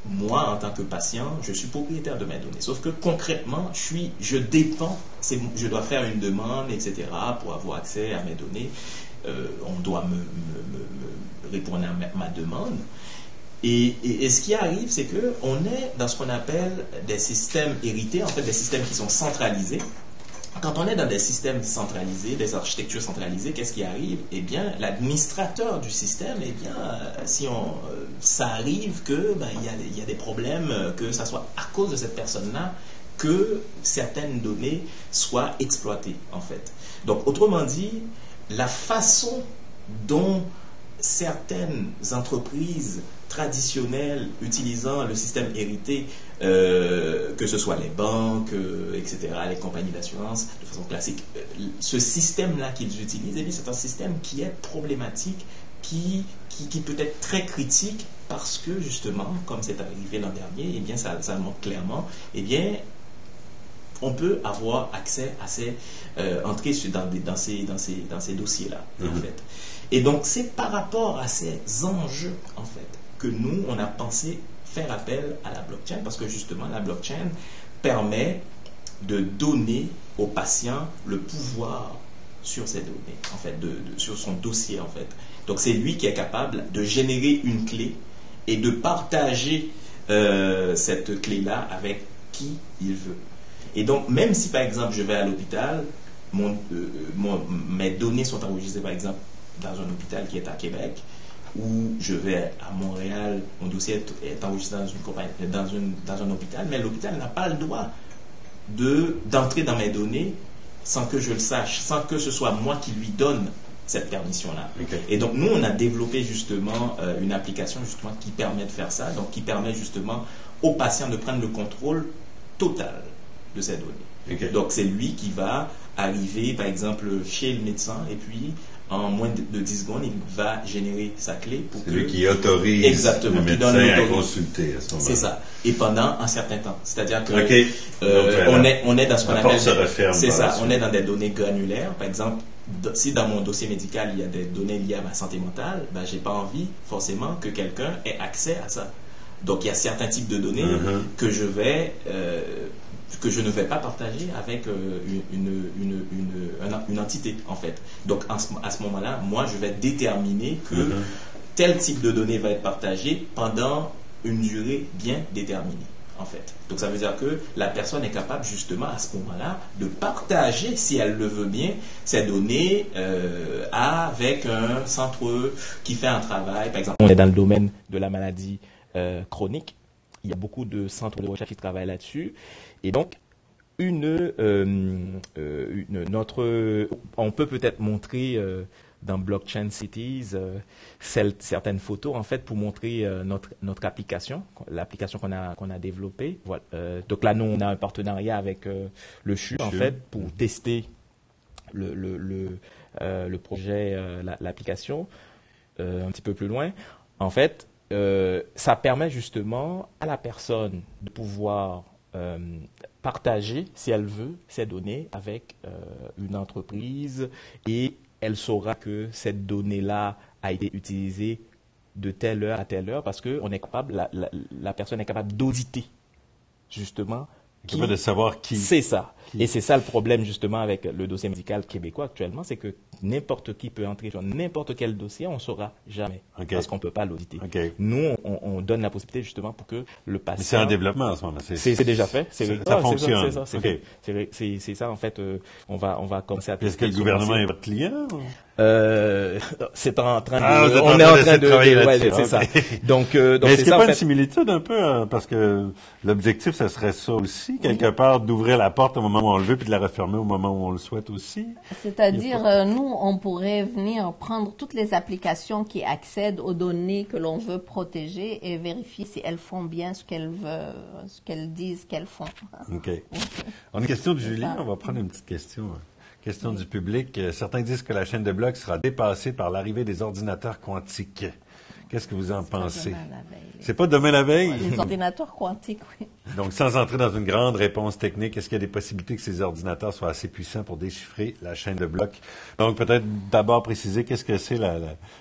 moi, en tant que patient, je suis propriétaire de mes données. Sauf que concrètement, je dépends, je dois faire une demande, etc., pour avoir accès à mes données. On doit me répondre à ma demande. Et ce qui arrive, c'est qu'on est dans ce qu'on appelle des systèmes hérités, en fait, des systèmes qui sont centralisés. Quand on est dans des systèmes centralisés, des architectures centralisées, qu'est-ce qui arrive? Eh bien, l'administrateur du système, eh bien, ça arrive que il y a des problèmes, que ça soit à cause de cette personne-là que certaines données soient exploitées, en fait. Donc, autrement dit, la façon dont certaines entreprises traditionnelles utilisant le système hérité, que ce soit les banques, etc., les compagnies d'assurance, de façon classique, ce système-là qu'ils utilisent, eh bien, c'est un système qui est problématique, qui peut être très critique, parce que justement, comme c'est arrivé l'an dernier, eh bien, ça le montre clairement, eh bien, on peut avoir accès à ces entrées dans ces dossiers-là, en fait. Et donc, c'est par rapport à ces enjeux, en fait, que nous, on a pensé faire appel à la blockchain, parce que justement, la blockchain permet de donner au patient le pouvoir sur ces données, en fait, sur son dossier, en fait. Donc, c'est lui qui est capable de générer une clé et de partager cette clé-là avec qui il veut. Et donc, même si, par exemple, je vais à l'hôpital, mes données sont enregistrées, par exemple, dans un hôpital qui est à Québec, ou je vais à Montréal, mon dossier est enregistré dans un hôpital, mais l'hôpital n'a pas le droit d'entrer dans mes données sans que je le sache, sans que ce soit moi qui lui donne cette permission-là. Okay. Et donc, nous, on a développé justement une application justement qui permet de faire ça, donc qui permet justement au patient de prendre le contrôle total de ces données. Okay. Donc, c'est lui qui va arriver, par exemple, chez le médecin, et puis en moins de 10 secondes, il va générer sa clé. C'est lui qui autorise le médecin à consulter à ce moment-là. C'est ça. Et pendant un certain temps. C'est-à-dire que on est dans ce qu'on appelle... C'est ça. On est dans des données granulaires. Par exemple, si dans mon dossier médical, il y a des données liées à ma santé mentale, ben, je n'ai pas envie forcément que quelqu'un ait accès à ça. Donc, il y a certains types de données que je ne vais pas partager avec une entité, en fait. Donc, à ce moment-là, moi, je vais déterminer que tel type de données va être partagé pendant une durée bien déterminée, en fait. Donc, ça veut dire que la personne est capable, justement, à ce moment-là, de partager, si elle le veut bien, ces données avec un centre qui fait un travail, par exemple. On est dans le domaine de la maladie chronique. Il y a beaucoup de centres de recherche qui travaillent là-dessus. Et donc, on peut peut-être montrer dans Blockchain Cities certaines photos, en fait, pour montrer notre application, l'application qu'on a développée. Voilà. Donc là, nous, on a un partenariat avec le CHU, en fait, pour tester le projet, l'application, un petit peu plus loin. En fait, ça permet justement à la personne de pouvoir partager, si elle veut, ces données avec une entreprise, et elle saura que cette donnée-là a été utilisée de telle heure à telle heure, parce que on est capable, la personne est capable d'auditer justement de savoir qui. C'est ça. Et c'est ça le problème justement avec le dossier médical québécois actuellement, c'est que n'importe qui peut entrer sur n'importe quel dossier, on ne saura jamais, parce qu'on ne peut pas l'auditer. Nous, on donne la possibilité justement pour que le patient... C'est en développement en ce moment. C'est déjà fait. Ça fonctionne. C'est ça, en fait, on va commencer à... Est-ce que le gouvernement est votre client? C'est en train de... on est en train de travailler là-dessus. C'est ça. Donc mais est-ce qu'il n'y a pas une similitude un peu, parce que l'objectif, ça serait ça aussi, quelque part, d'ouvrir la porte au moment où on le veut, puis de la refermer au moment où on le souhaite aussi? C'est-à-dire, nous, on pourrait venir prendre toutes les applications qui accèdent aux données que l'on veut protéger et vérifier si elles font bien ce qu'elles veulent, ce qu'elles disent qu'elles font. OK. On a une question de Julie, on va prendre une petite question. Question du public. Certains disent que la chaîne de blocs sera dépassée par l'arrivée des ordinateurs quantiques. Qu'est-ce que vous en pensez? C'est pas demain la veille? Les ordinateurs quantiques, oui. Donc, sans entrer dans une grande réponse technique, est-ce qu'il y a des possibilités que ces ordinateurs soient assez puissants pour déchiffrer la chaîne de blocs? Donc, peut-être d'abord préciser qu'est-ce que c'est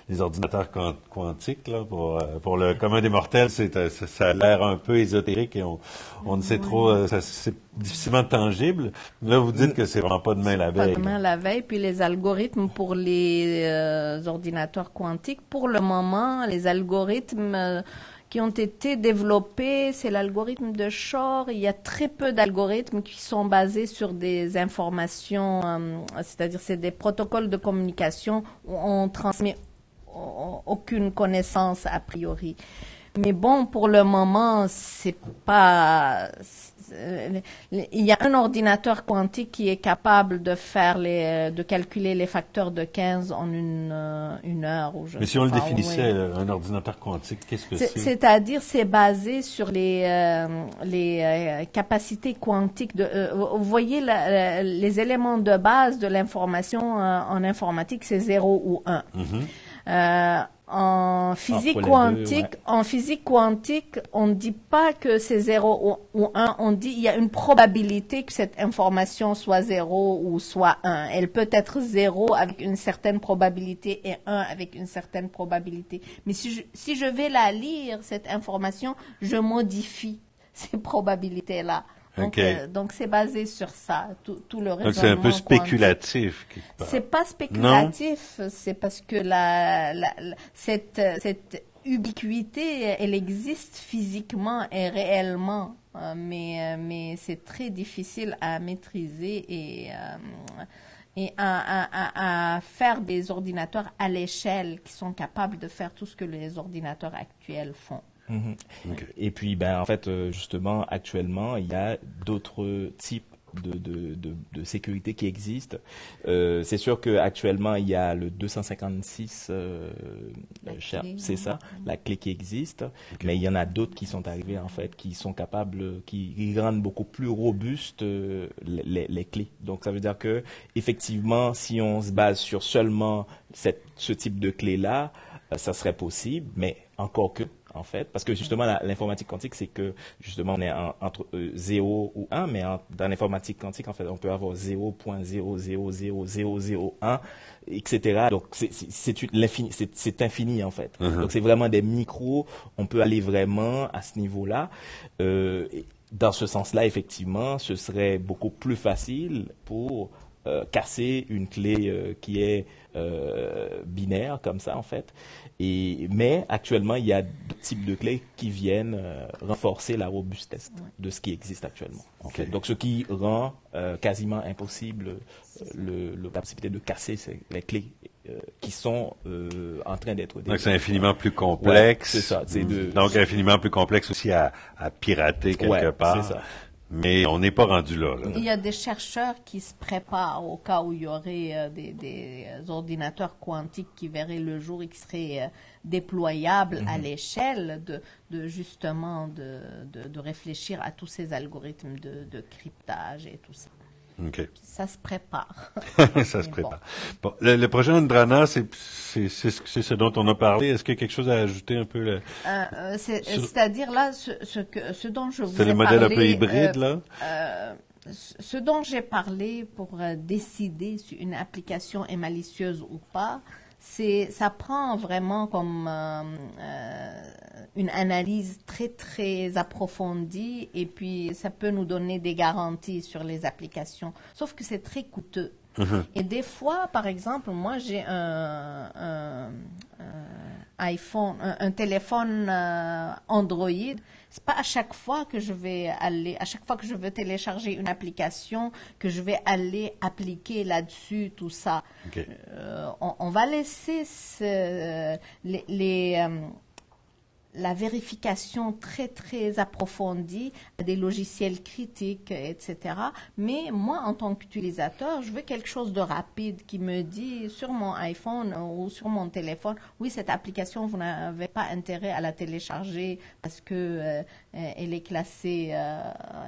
les ordinateurs quantiques, là, pour le commun des mortels. Ça a l'air un peu ésotérique et on ne sait trop, c'est difficilement tangible. Là, vous dites que c'est vraiment pas demain la veille. Pas demain la veille. Puis les algorithmes pour les ordinateurs quantiques, pour le moment, les algorithmes qui ont été développés, c'est l'algorithme de Shor. Il y a très peu d'algorithmes qui sont basés sur des informations, c'est-à-dire c'est des protocoles de communication où on transmet aucune connaissance a priori. Mais bon, pour le moment, c'est pas... Il y a un ordinateur quantique qui est capable de faire de calculer les facteurs de 15 en une heure. Ou mais si on le définissait, un ordinateur quantique, qu'est-ce que c'est? C'est-à-dire, c'est basé sur les capacités quantiques. Vous voyez, les éléments de base de l'information en informatique, c'est 0 ou 1. En physique quantique, on ne dit pas que c'est 0 ou 1, on dit il y a une probabilité que cette information soit 0 ou soit 1. Elle peut être 0 avec une certaine probabilité et 1 avec une certaine probabilité. Mais si je vais la lire, cette information, je modifie ces probabilités-là. Donc c'est basé sur ça, tout le raisonnement. Donc c'est un peu spéculatif. C'est pas spéculatif, c'est parce que cette ubiquité, elle existe physiquement et réellement, mais c'est très difficile à maîtriser et à faire des ordinateurs à l'échelle qui sont capables de faire tout ce que les ordinateurs actuels font. Et puis, en fait, justement, actuellement, il y a d'autres types de sécurité qui existent. C'est sûr que actuellement il y a le 256, c'est ça, la clé qui existe. Mais il y en a d'autres qui sont arrivés en fait, qui sont capables, qui rendent beaucoup plus robustes les clés. Donc ça veut dire que effectivement, si on se base sur seulement ce type de clé là, ça serait possible, mais encore que. En fait, parce que justement l'informatique quantique, c'est que justement on est entre 0 ou 1, mais dans l'informatique quantique, en fait, on peut avoir 0.0000001, etc. Donc c'est infini en fait. Donc c'est vraiment des micros. On peut aller vraiment à ce niveau-là. Dans ce sens-là, effectivement, ce serait beaucoup plus facile pour casser une clé qui est binaire comme ça en fait. Mais actuellement, il y a deux types de clés qui viennent renforcer la robustesse de ce qui existe actuellement. Okay. Donc, ce qui rend quasiment impossible la possibilité de casser les clés qui sont en train d'être développées. Donc, c'est infiniment plus complexe. Ouais, c'est ça. Donc, infiniment plus complexe aussi à pirater quelque part. C'est ça. Mais on n'est pas rendu là. Il y a des chercheurs qui se préparent au cas où il y aurait des ordinateurs quantiques qui verraient le jour et qui seraient déployables à l'échelle justement de réfléchir à tous ces algorithmes de cryptage et tout ça. Okay. Ça se prépare. Ça se prépare. Bon, le projet Andrana, c'est ce dont on a parlé. Est-ce qu'il y a quelque chose à ajouter un peu c'est-à-dire là, ce dont je vous ai parlé... C'est le modèle un peu hybride, là? Ce dont j'ai parlé pour décider si une application est malicieuse ou pas, ça prend vraiment comme une analyse très, très approfondie et puis ça peut nous donner des garanties sur les applications. Sauf que c'est très coûteux. Et des fois, par exemple, moi, j'ai un iPhone, un téléphone Android. C'est pas à chaque fois que je veux télécharger une application, que je vais aller appliquer là-dessus tout ça. Okay. On va laisser la vérification très, très approfondie des logiciels critiques, etc. Mais moi, en tant qu'utilisateur, je veux quelque chose de rapide qui me dit sur mon iPhone ou sur mon téléphone, oui, cette application, vous n'avez pas intérêt à la télécharger parce que elle est classée,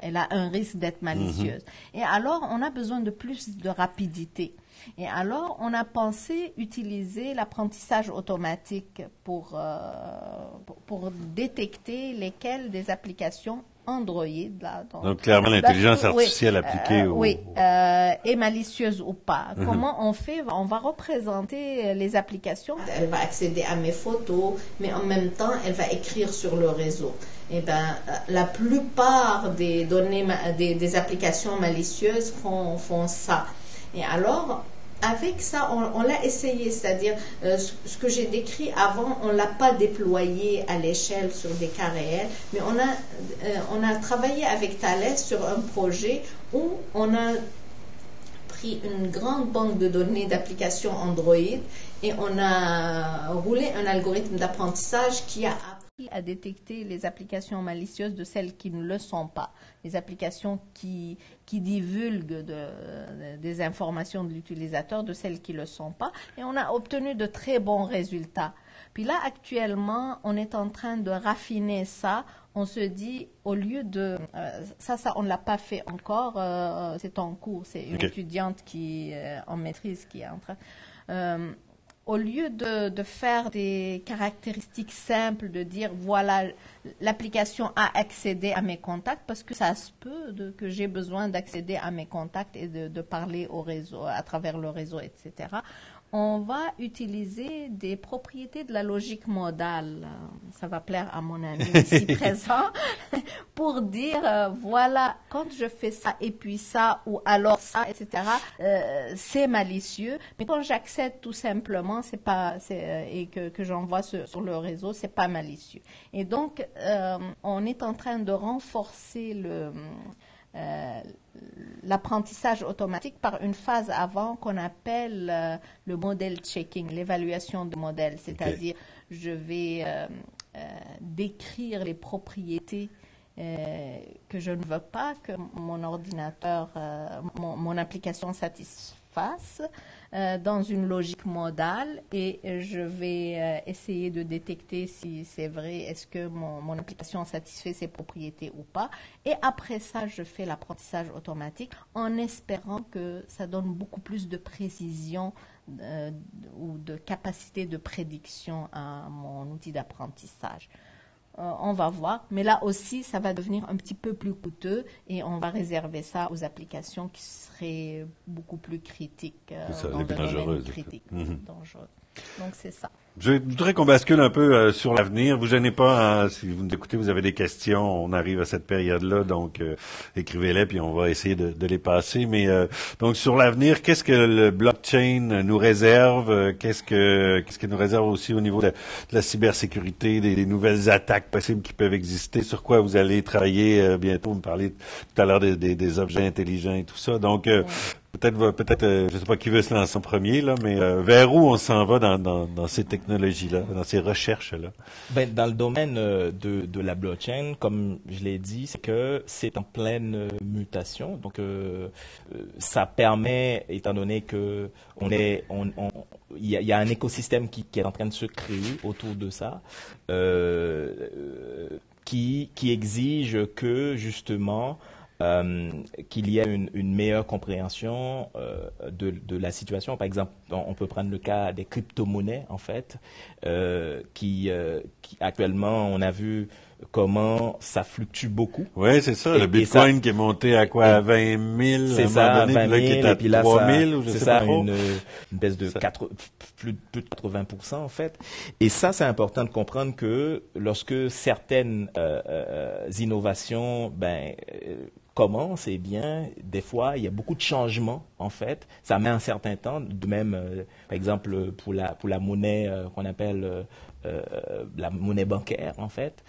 elle a un risque d'être malicieuse. Et alors, on a besoin de plus de rapidité. Et alors, on a pensé utiliser l'apprentissage automatique pour détecter lesquelles des applications Android. Là, donc clairement, l'intelligence artificielle appliquée est malicieuse ou pas. Comment on fait? On va représenter les applications. Elle va accéder à mes photos, mais en même temps, elle va écrire sur le réseau. Eh ben, la plupart des données, des applications malicieuses font ça. Et alors, avec ça, on l'a essayé, c'est-à-dire ce que j'ai décrit avant, on ne l'a pas déployé à l'échelle sur des cas réels, mais on a travaillé avec Thales sur un projet où on a pris une grande banque de données d'applications Android et on a roulé un algorithme d'apprentissage qui a appris appris à détecter les applications malicieuses de celles qui ne le sont pas, les applications qui divulguent des informations de l'utilisateur de celles qui ne le sont pas, et on a obtenu de très bons résultats. Puis là, actuellement, on est en train de raffiner ça. On se dit, au lieu de... ça, on ne l'a pas fait encore. C'est en cours. C'est une étudiante qui en maîtrise qui est en train... au lieu de faire des caractéristiques simples, de dire, voilà, l'application a accédé à mes contacts, parce que ça se peut que j'ai besoin d'accéder à mes contacts et de parler au réseau, à travers le réseau, etc., on va utiliser des propriétés de la logique modale, ça va plaire à mon ami ici présent, pour dire, voilà, quand je fais ça et puis ça, ou alors ça, etc., c'est malicieux, mais quand j'accède tout simplement, et que j'envoie sur le réseau, c'est pas malicieux. Et donc, on est en train de renforcer l'apprentissage automatique par une phase avant qu'on appelle le model checking, l'évaluation de modèle, c'est-à-dire je vais décrire les propriétés que je ne veux pas que mon ordinateur, mon application satisfasse dans une logique modale, et je vais essayer de détecter si c'est vrai, est-ce que mon application satisfait ces propriétés ou pas, et après ça je fais l'apprentissage automatique en espérant que ça donne beaucoup plus de précision ou de capacité de prédiction à mon outil d'apprentissage. On va voir, mais là aussi, ça va devenir un petit peu plus coûteux et on va réserver ça aux applications qui seraient beaucoup plus critiques, dans le domaine critique, dangereux. Donc, c'est ça. Je voudrais qu'on bascule un peu sur l'avenir. Vous gênez pas, si vous nous écoutez, vous avez des questions. On arrive à cette période-là, donc écrivez-les, puis on va essayer de les passer. Mais donc sur l'avenir, qu'est-ce que le blockchain nous réserve? Qu'est-ce que nous réserve aussi au niveau de la cybersécurité, des nouvelles attaques possibles qui peuvent exister? Sur quoi vous allez travailler bientôt? Vous me parlez tout à l'heure des objets intelligents et tout ça. Donc Peut-être, je sais pas qui veut se lancer en premier, là, mais vers où on s'en va dans ces technologies-là, dans ces recherches-là? Dans le domaine de la blockchain, comme je l'ai dit, c'est que c'est en pleine mutation. Donc, ça permet, étant donné que il y a un écosystème qui est en train de se créer autour de ça, qui exige que justement qu'il y ait une meilleure compréhension de la situation. Par exemple, on peut prendre le cas des crypto-monnaies, en fait, qui actuellement, on a vu comment ça fluctue beaucoup. Oui, c'est ça. Le Bitcoin qui est monté à quoi? À 20 000? C'est ça, 20 000, qui est à 3 000, ou je sais pas trop. Une baisse de plus de 80%, en fait. Et ça, c'est important de comprendre que lorsque certaines innovations, commence, eh bien, des fois, il y a beaucoup de changements, en fait. Ça met un certain temps. De même, par exemple, pour la monnaie qu'on appelle la monnaie bancaire, en fait.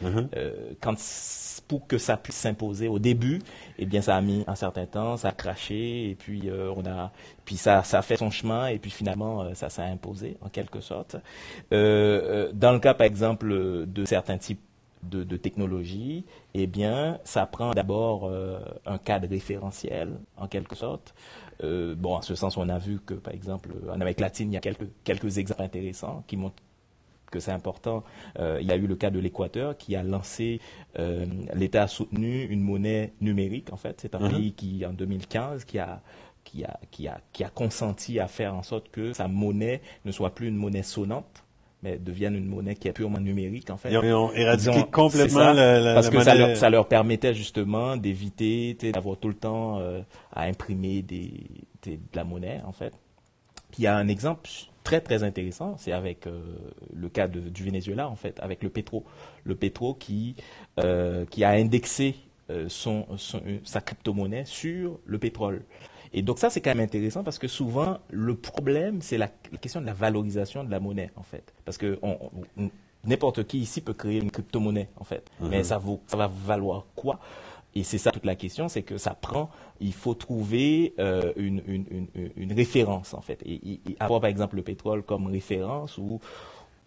Pour que ça puisse s'imposer au début, eh bien, ça a mis un certain temps, ça a craché, et puis puis ça a fait son chemin, et puis finalement, ça s'est imposé, en quelque sorte. Dans le cas, par exemple, de certains types de technologie, eh bien, ça prend d'abord un cadre référentiel, en quelque sorte. En ce sens, on a vu que, par exemple, en Amérique latine, il y a quelques exemples intéressants qui montrent que c'est important. Il y a eu le cas de l'Équateur qui a lancé, l'État a soutenu une monnaie numérique, en fait. C'est un pays qui, en 2015, qui a consenti à faire en sorte que sa monnaie ne soit plus une monnaie sonnante, mais deviennent une monnaie qui est purement numérique, en fait. Ils ont éradiqué complètement la parce que monnaie. ça leur permettait justement d'éviter d'avoir tout le temps à imprimer de la monnaie, en fait. Puis il y a un exemple très très intéressant, c'est avec le cas du Venezuela, en fait, avec le Petro. Le Petro qui a indexé sa crypto-monnaie sur le pétrole. Et donc ça, c'est quand même intéressant parce que souvent, le problème, c'est la question de la valorisation de la monnaie, en fait. Parce que n'importe qui ici peut créer une crypto-monnaie, en fait. Mais ça va valoir quoi? Et c'est ça toute la question, c'est que il faut trouver une référence, en fait. Et avoir, par exemple, le pétrole comme référence ou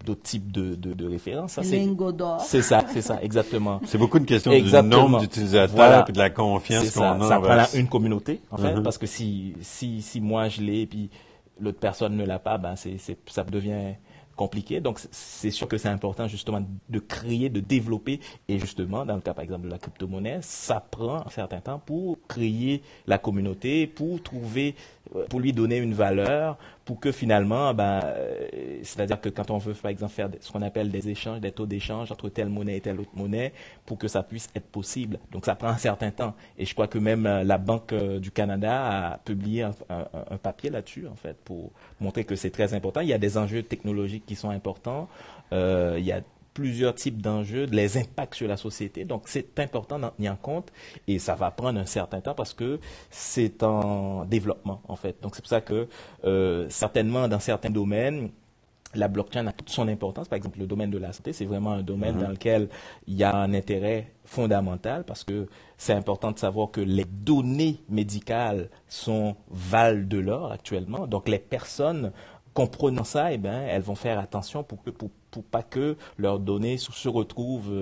d'autres types de références. Lingots d'or. C'est ça, exactement. C'est beaucoup une question du nombre d'utilisateurs et de la confiance qu'on a. Ça prend une communauté, en fait, parce que si moi je l'ai et puis l'autre personne ne l'a pas, ben ça devient compliqué. Donc, c'est sûr que c'est important justement de créer, de développer. Et justement, dans le cas par exemple de la crypto-monnaie, ça prend un certain temps pour créer la communauté, pour lui donner une valeur, pour que finalement, c'est-à-dire que quand on veut par exemple faire ce qu'on appelle des échanges, des taux d'échange entre telle monnaie et telle autre monnaie, pour que ça puisse être possible. Donc, ça prend un certain temps. Et je crois que même la Banque du Canada a publié un papier là-dessus, en fait, pour montrer que c'est très important. Il y a des enjeux technologiques qui sont importants. Il y a plusieurs types d'enjeux, les impacts sur la société. Donc, c'est important d'en tenir compte et ça va prendre un certain temps parce que c'est en développement, en fait. Donc, c'est pour ça que certainement, dans certains domaines, la blockchain a toute son importance. Par exemple, le domaine de la santé, c'est vraiment un domaine dans lequel il y a un intérêt fondamental parce que c'est important de savoir que les données médicales valent de l'or actuellement. Donc, les personnes comprenant ça, elles vont faire attention pour pas que leurs données se retrouvent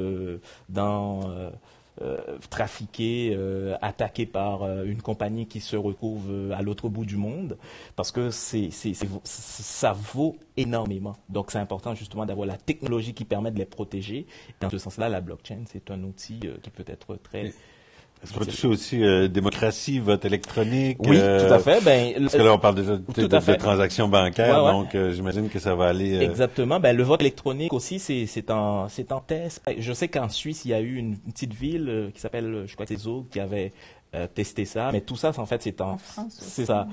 trafiquées, attaquées par une compagnie qui se retrouve à l'autre bout du monde, parce que ça vaut énormément. Donc, c'est important justement d'avoir la technologie qui permet de les protéger. Dans ce sens-là, la blockchain, c'est un outil qui peut être très... Est-ce qu'on va toucher aussi démocratie, vote électronique? Oui, tout à fait. Parce que là, on parle déjà de transactions bancaires, donc j'imagine que ça va aller... Exactement. Le vote électronique aussi, c'est en test. Je sais qu'en Suisse, il y a eu une petite ville qui s'appelle, je crois que c'est Zug, qui avait tester ça, mais tout ça, en fait, c'est ça.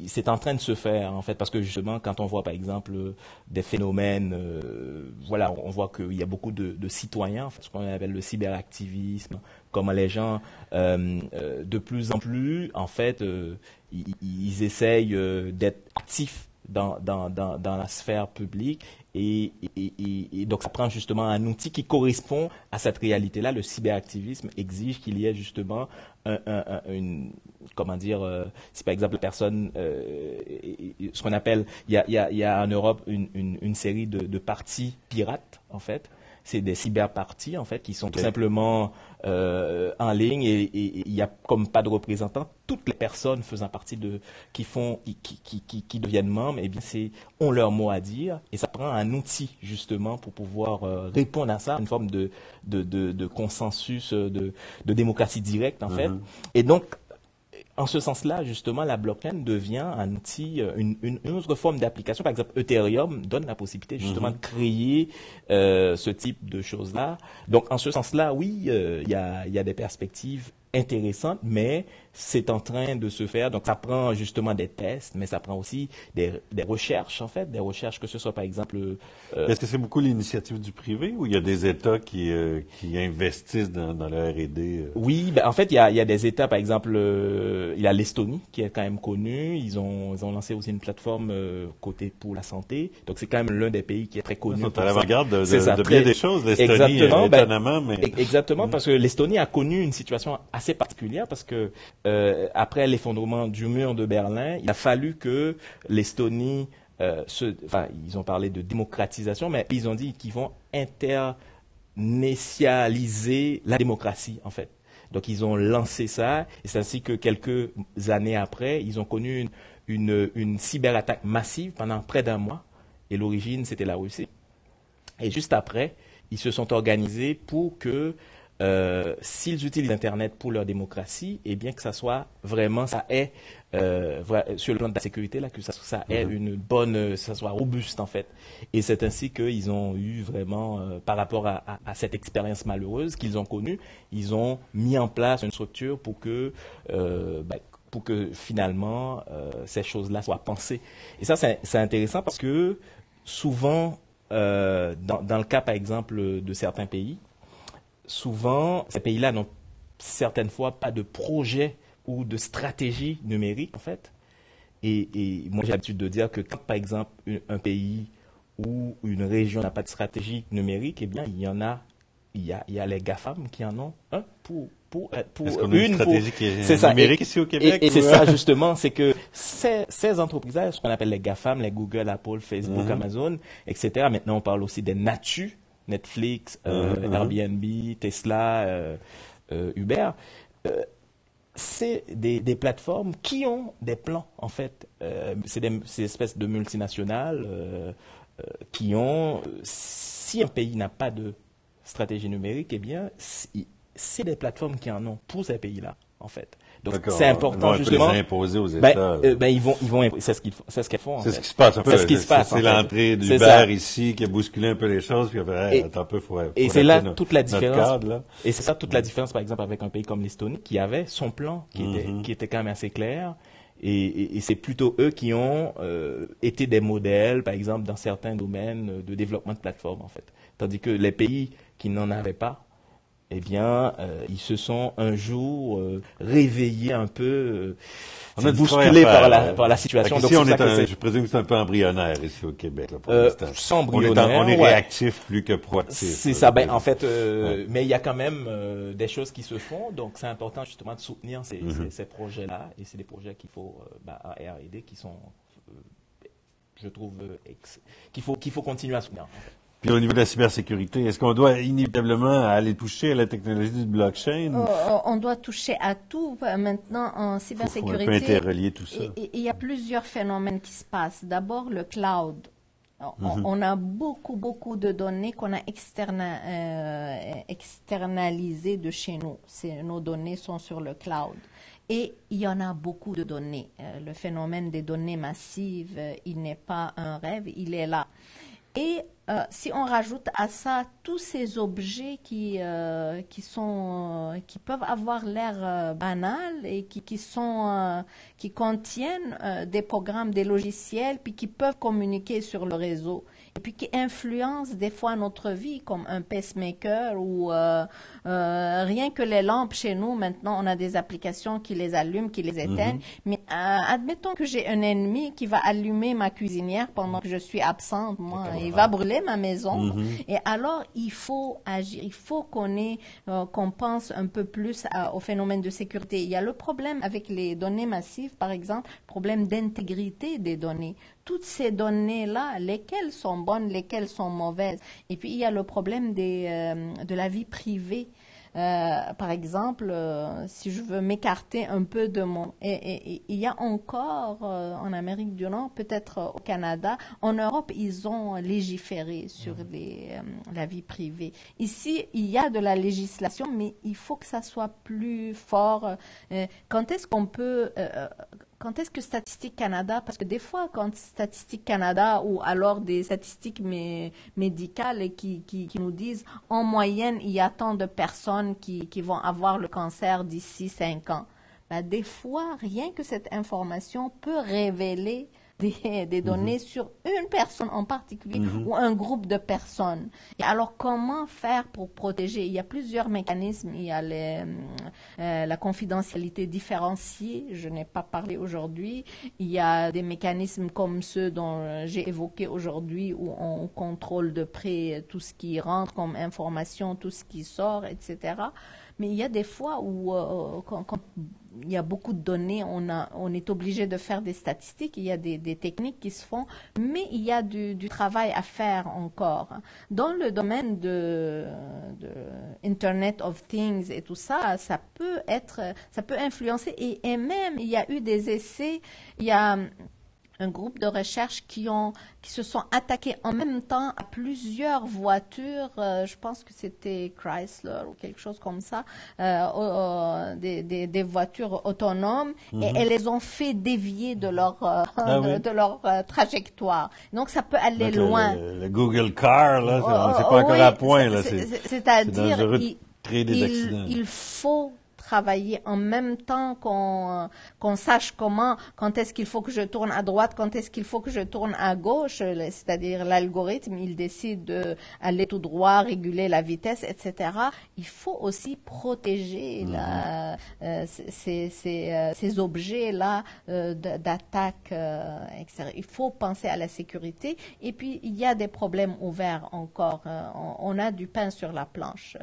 C'est en train de se faire, en fait, parce que justement, quand on voit, par exemple, des phénomènes, on voit qu'il y a beaucoup de citoyens, en fait, ce qu'on appelle le cyberactivisme, comment les gens, de plus en plus, en fait, ils essayent d'être actifs dans la sphère publique et donc ça prend justement un outil qui correspond à cette réalité-là. Le cyberactivisme exige qu'il y ait justement si par exemple la personne, ce qu'on appelle, il y a en Europe une série de partis pirates, en fait. C'est des cyberpartis, en fait, qui sont tout simplement en ligne et il n'y a comme pas de représentants. Toutes les personnes faisant partie qui deviennent membres, ont leur mot à dire et ça prend un outil, justement, pour pouvoir répondre à ça, une forme de consensus, de démocratie directe, en fait. Et donc, en ce sens-là, justement, la blockchain devient un outil, une autre forme d'application. Par exemple, Ethereum donne la possibilité justement de créer ce type de choses-là. Donc, en ce sens-là, oui, il y a des perspectives intéressantes, mais c'est en train de se faire. Donc, ça prend justement des tests, mais ça prend aussi des recherches, en fait, des recherches que ce soit, par exemple... Est-ce que c'est beaucoup l'initiative du privé ou il y a des États qui investissent dans le R&D? Oui, en fait, il y a des États, par exemple, il y a l'Estonie qui est quand même connue. Ils ont lancé aussi une plateforme côté pour la santé. Donc, c'est quand même l'un des pays qui est très connu. Ils sont à l'avant-garde de bien des choses, l'Estonie, étonnamment. Mais... Exactement, parce que l'Estonie a connu une situation assez particulière parce que après l'effondrement du mur de Berlin, il a fallu que l'Estonie, ils ont parlé de démocratisation, mais ils ont dit qu'ils vont internationaliser la démocratie, en fait. Donc, ils ont lancé ça, et c'est ainsi que quelques années après, ils ont connu une cyberattaque massive pendant près d'un mois, et l'origine, c'était la Russie. Et juste après, ils se sont organisés pour que s'ils utilisent Internet pour leur démocratie, que ça soit vraiment, ça ait, sur le plan de la sécurité, là, que ça ait une bonne, ça soit robuste, en fait. Et c'est ainsi qu'ils ont eu vraiment, par rapport à cette expérience malheureuse qu'ils ont connue, ils ont mis en place une structure pour que finalement, ces choses-là soient pensées. Et ça, c'est intéressant parce que souvent, dans le cas, par exemple, de certains pays, souvent, ces pays-là n'ont certaines fois pas de projet ou de stratégie numérique, en fait. Et moi, j'ai l'habitude de dire que quand, par exemple, un pays ou une région n'a pas de stratégie numérique, il y il y a les GAFAM qui en ont un pour est-ce qu'on a une stratégie qui est ça. numérique ici au Québec? Et c'est ça, justement, c'est que ces entreprises, ce qu'on appelle les GAFAM, les Google, Apple, Facebook, Amazon, etc. Maintenant, on parle aussi des NATU, Netflix, Airbnb, Tesla, Uber. C'est des plateformes qui ont des plans, en fait. C'est des espèces de multinationales qui ont... si un pays n'a pas de stratégie numérique, eh bien, c'est des plateformes qui en ont pour ces pays-là, en fait. Donc, c'est important, justement. Les imposer aux États. Ils vont, c'est ce qu'elles font, en fait. C'est ce qui se passe un peu. C'est ce qui se passe. C'est l'entrée d'Uber ici qui a bousculé un peu les choses, puis attends un peu, faut c'est là toute la différence. Et c'est ça toute la différence, par exemple, avec un pays comme l'Estonie, qui avait son plan, qui était quand même assez clair. Et c'est plutôt eux qui ont été des modèles, par exemple, dans certains domaines de développement de plateformes, en fait. Tandis que les pays qui n'en avaient pas, eh bien, ils se sont un jour réveillés un peu, bousculés par la situation. Donc, ici, je présume que c'est un peu embryonnaire ici au Québec, là, pour l'instant. C'est embryonnaire. On est réactif plus que proactif. C'est ça. En fait, mais il y a quand même des choses qui se font. Donc, c'est important justement de soutenir ces projets-là. Et c'est des projets qu'il faut à R&D qui sont, je trouve, qu'il faut continuer à soutenir. En fait. Puis au niveau de la cybersécurité, est-ce qu'on doit inévitablement aller toucher à la technologie du blockchain? On doit toucher à tout. Maintenant, en cybersécurité, faut un peu interrelier tout ça. Il y a plusieurs phénomènes qui se passent. D'abord, le cloud. On a beaucoup de données qu'on a externalisées de chez nous. Nos données sont sur le cloud. Et il y en a beaucoup de données. Le phénomène des données massives, il n'est pas un rêve, il est là. Et si on rajoute à ça tous ces objets qui peuvent avoir l'air banal et qui contiennent des programmes, des logiciels, puis qui peuvent communiquer sur le réseau, et puis qui influencent des fois notre vie, comme un pacemaker ou rien que les lampes chez nous. Maintenant, on a des applications qui les allument, qui les éteignent. Mais admettons que j'ai un ennemi qui va allumer ma cuisinière pendant que je suis absente. Moi, il va brûler ma maison. Et alors, il faut agir. Il faut qu'on pense un peu plus au phénomène de sécurité. Il y a le problème avec les données massives, par exemple, problème d'intégrité des données. Toutes ces données-là, lesquelles sont bonnes, lesquelles sont mauvaises. Et puis, il y a le problème de la vie privée. Par exemple, si je veux m'écarter un peu de mon... Et il y a encore en Amérique du Nord, peut-être au Canada, en Europe, ils ont légiféré sur la vie privée. Ici, il y a de la législation, mais il faut que ça soit plus fort. Quand est-ce que Statistique Canada, parce que des fois, quand Statistique Canada ou alors des statistiques médicales qui nous disent en moyenne, il y a tant de personnes qui vont avoir le cancer d'ici 5 ans. Des fois, rien que cette information peut révéler des données sur une personne en particulier ou un groupe de personnes. Et alors, comment faire pour protéger? Il y a plusieurs mécanismes. Il y a la confidentialité différenciée, je n'ai pas parlé aujourd'hui. Il y a des mécanismes comme ceux dont j'ai évoqué aujourd'hui où on contrôle de près tout ce qui rentre comme information, tout ce qui sort, etc. Mais il y a des fois où, quand il y a beaucoup de données, on est obligé de faire des statistiques, il y a des techniques qui se font, mais il y a du travail à faire encore. Dans le domaine de Internet of Things et tout ça, ça peut influencer, et même il y a eu des essais, il y a un groupe de recherche qui se sont attaqués en même temps à plusieurs voitures, je pense que c'était Chrysler ou quelque chose comme ça, des voitures autonomes, et elles les ont fait dévier de leur trajectoire. Donc ça peut aller loin. Le Google Car, là, c'est pas encore à point, là. C'est-à-dire, créer des accidents. Il faut travailler en même temps qu'on sache quand est-ce qu'il faut que je tourne à droite, quand est-ce qu'il faut que je tourne à gauche, c'est-à-dire l'algorithme, il décide d'aller tout droit, réguler la vitesse, etc. Il faut aussi protéger ces objets-là d'attaque extérieure. Il faut penser à la sécurité. Et puis, il y a des problèmes ouverts encore. On a du pain sur la planche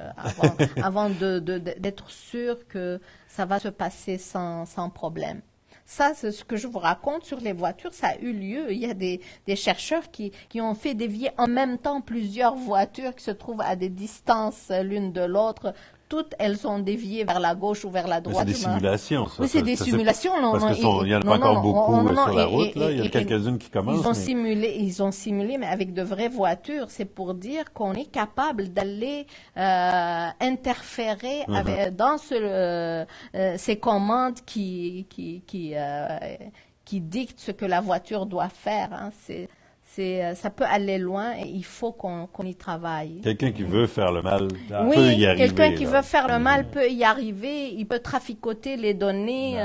avant d'être sûr que ça va se passer sans problème. Ça, c'est ce que je vous raconte sur les voitures. Ça a eu lieu. Il y a des chercheurs qui ont fait dévier en même temps plusieurs voitures qui se trouvent à des distances l'une de l'autre. Toutes, elles sont déviées vers la gauche ou vers la droite. C'est des simulations, ça. Oui, c'est des simulations. Parce qu'il n'y en a pas encore beaucoup sur la route, là. Il y a quelques-unes qui commencent. Ils ont simulé, mais avec de vraies voitures. C'est pour dire qu'on est capable d'aller interférer dans ces commandes qui dictent ce que la voiture doit faire. Hein. Ça peut aller loin et il faut qu'on y travaille. Quelqu'un qui veut faire le mal peut y arriver. Quelqu'un qui veut faire le mal peut y arriver. Il peut traficoter les données. Il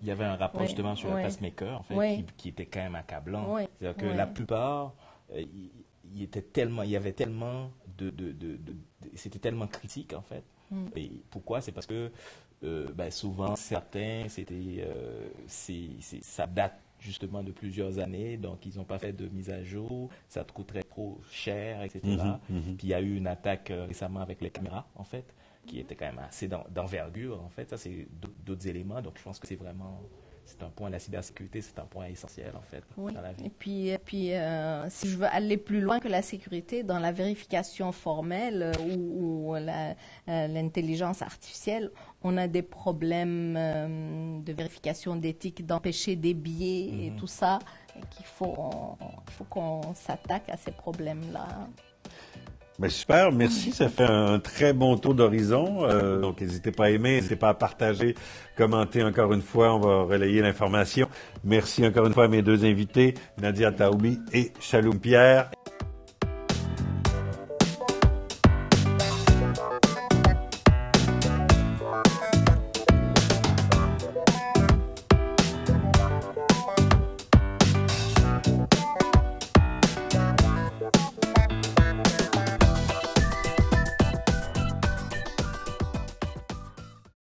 y avait un rapport justement sur le pacemaker, en fait, qui était quand même accablant. C'est-à-dire que la plupart, il y avait tellement c'était tellement critique, en fait. Et pourquoi? C'est parce que souvent, certains, ça date justement de plusieurs années, donc ils n'ont pas fait de mise à jour, ça te coûterait trop cher, etc. Puis il y a eu une attaque récemment avec les caméras, en fait, qui était quand même assez d'envergure, en fait. Ça, c'est d'autres éléments, donc je pense que c'est un point, la cybersécurité, c'est un point essentiel, en fait, dans la vie. Et puis si je veux aller plus loin que la sécurité, dans la vérification formelle ou l'intelligence artificielle, on a des problèmes de vérification d'éthique, d'empêcher des biais et tout ça, et qu'il faut qu'on s'attaque à ces problèmes-là. Ben super, merci, ça fait un très bon tour d'horizon. Donc n'hésitez pas à aimer, n'hésitez pas à partager, commenter encore une fois, on va relayer l'information. Merci encore une fois à mes deux invités, Nadia Taoubi et Chaloum Pierre.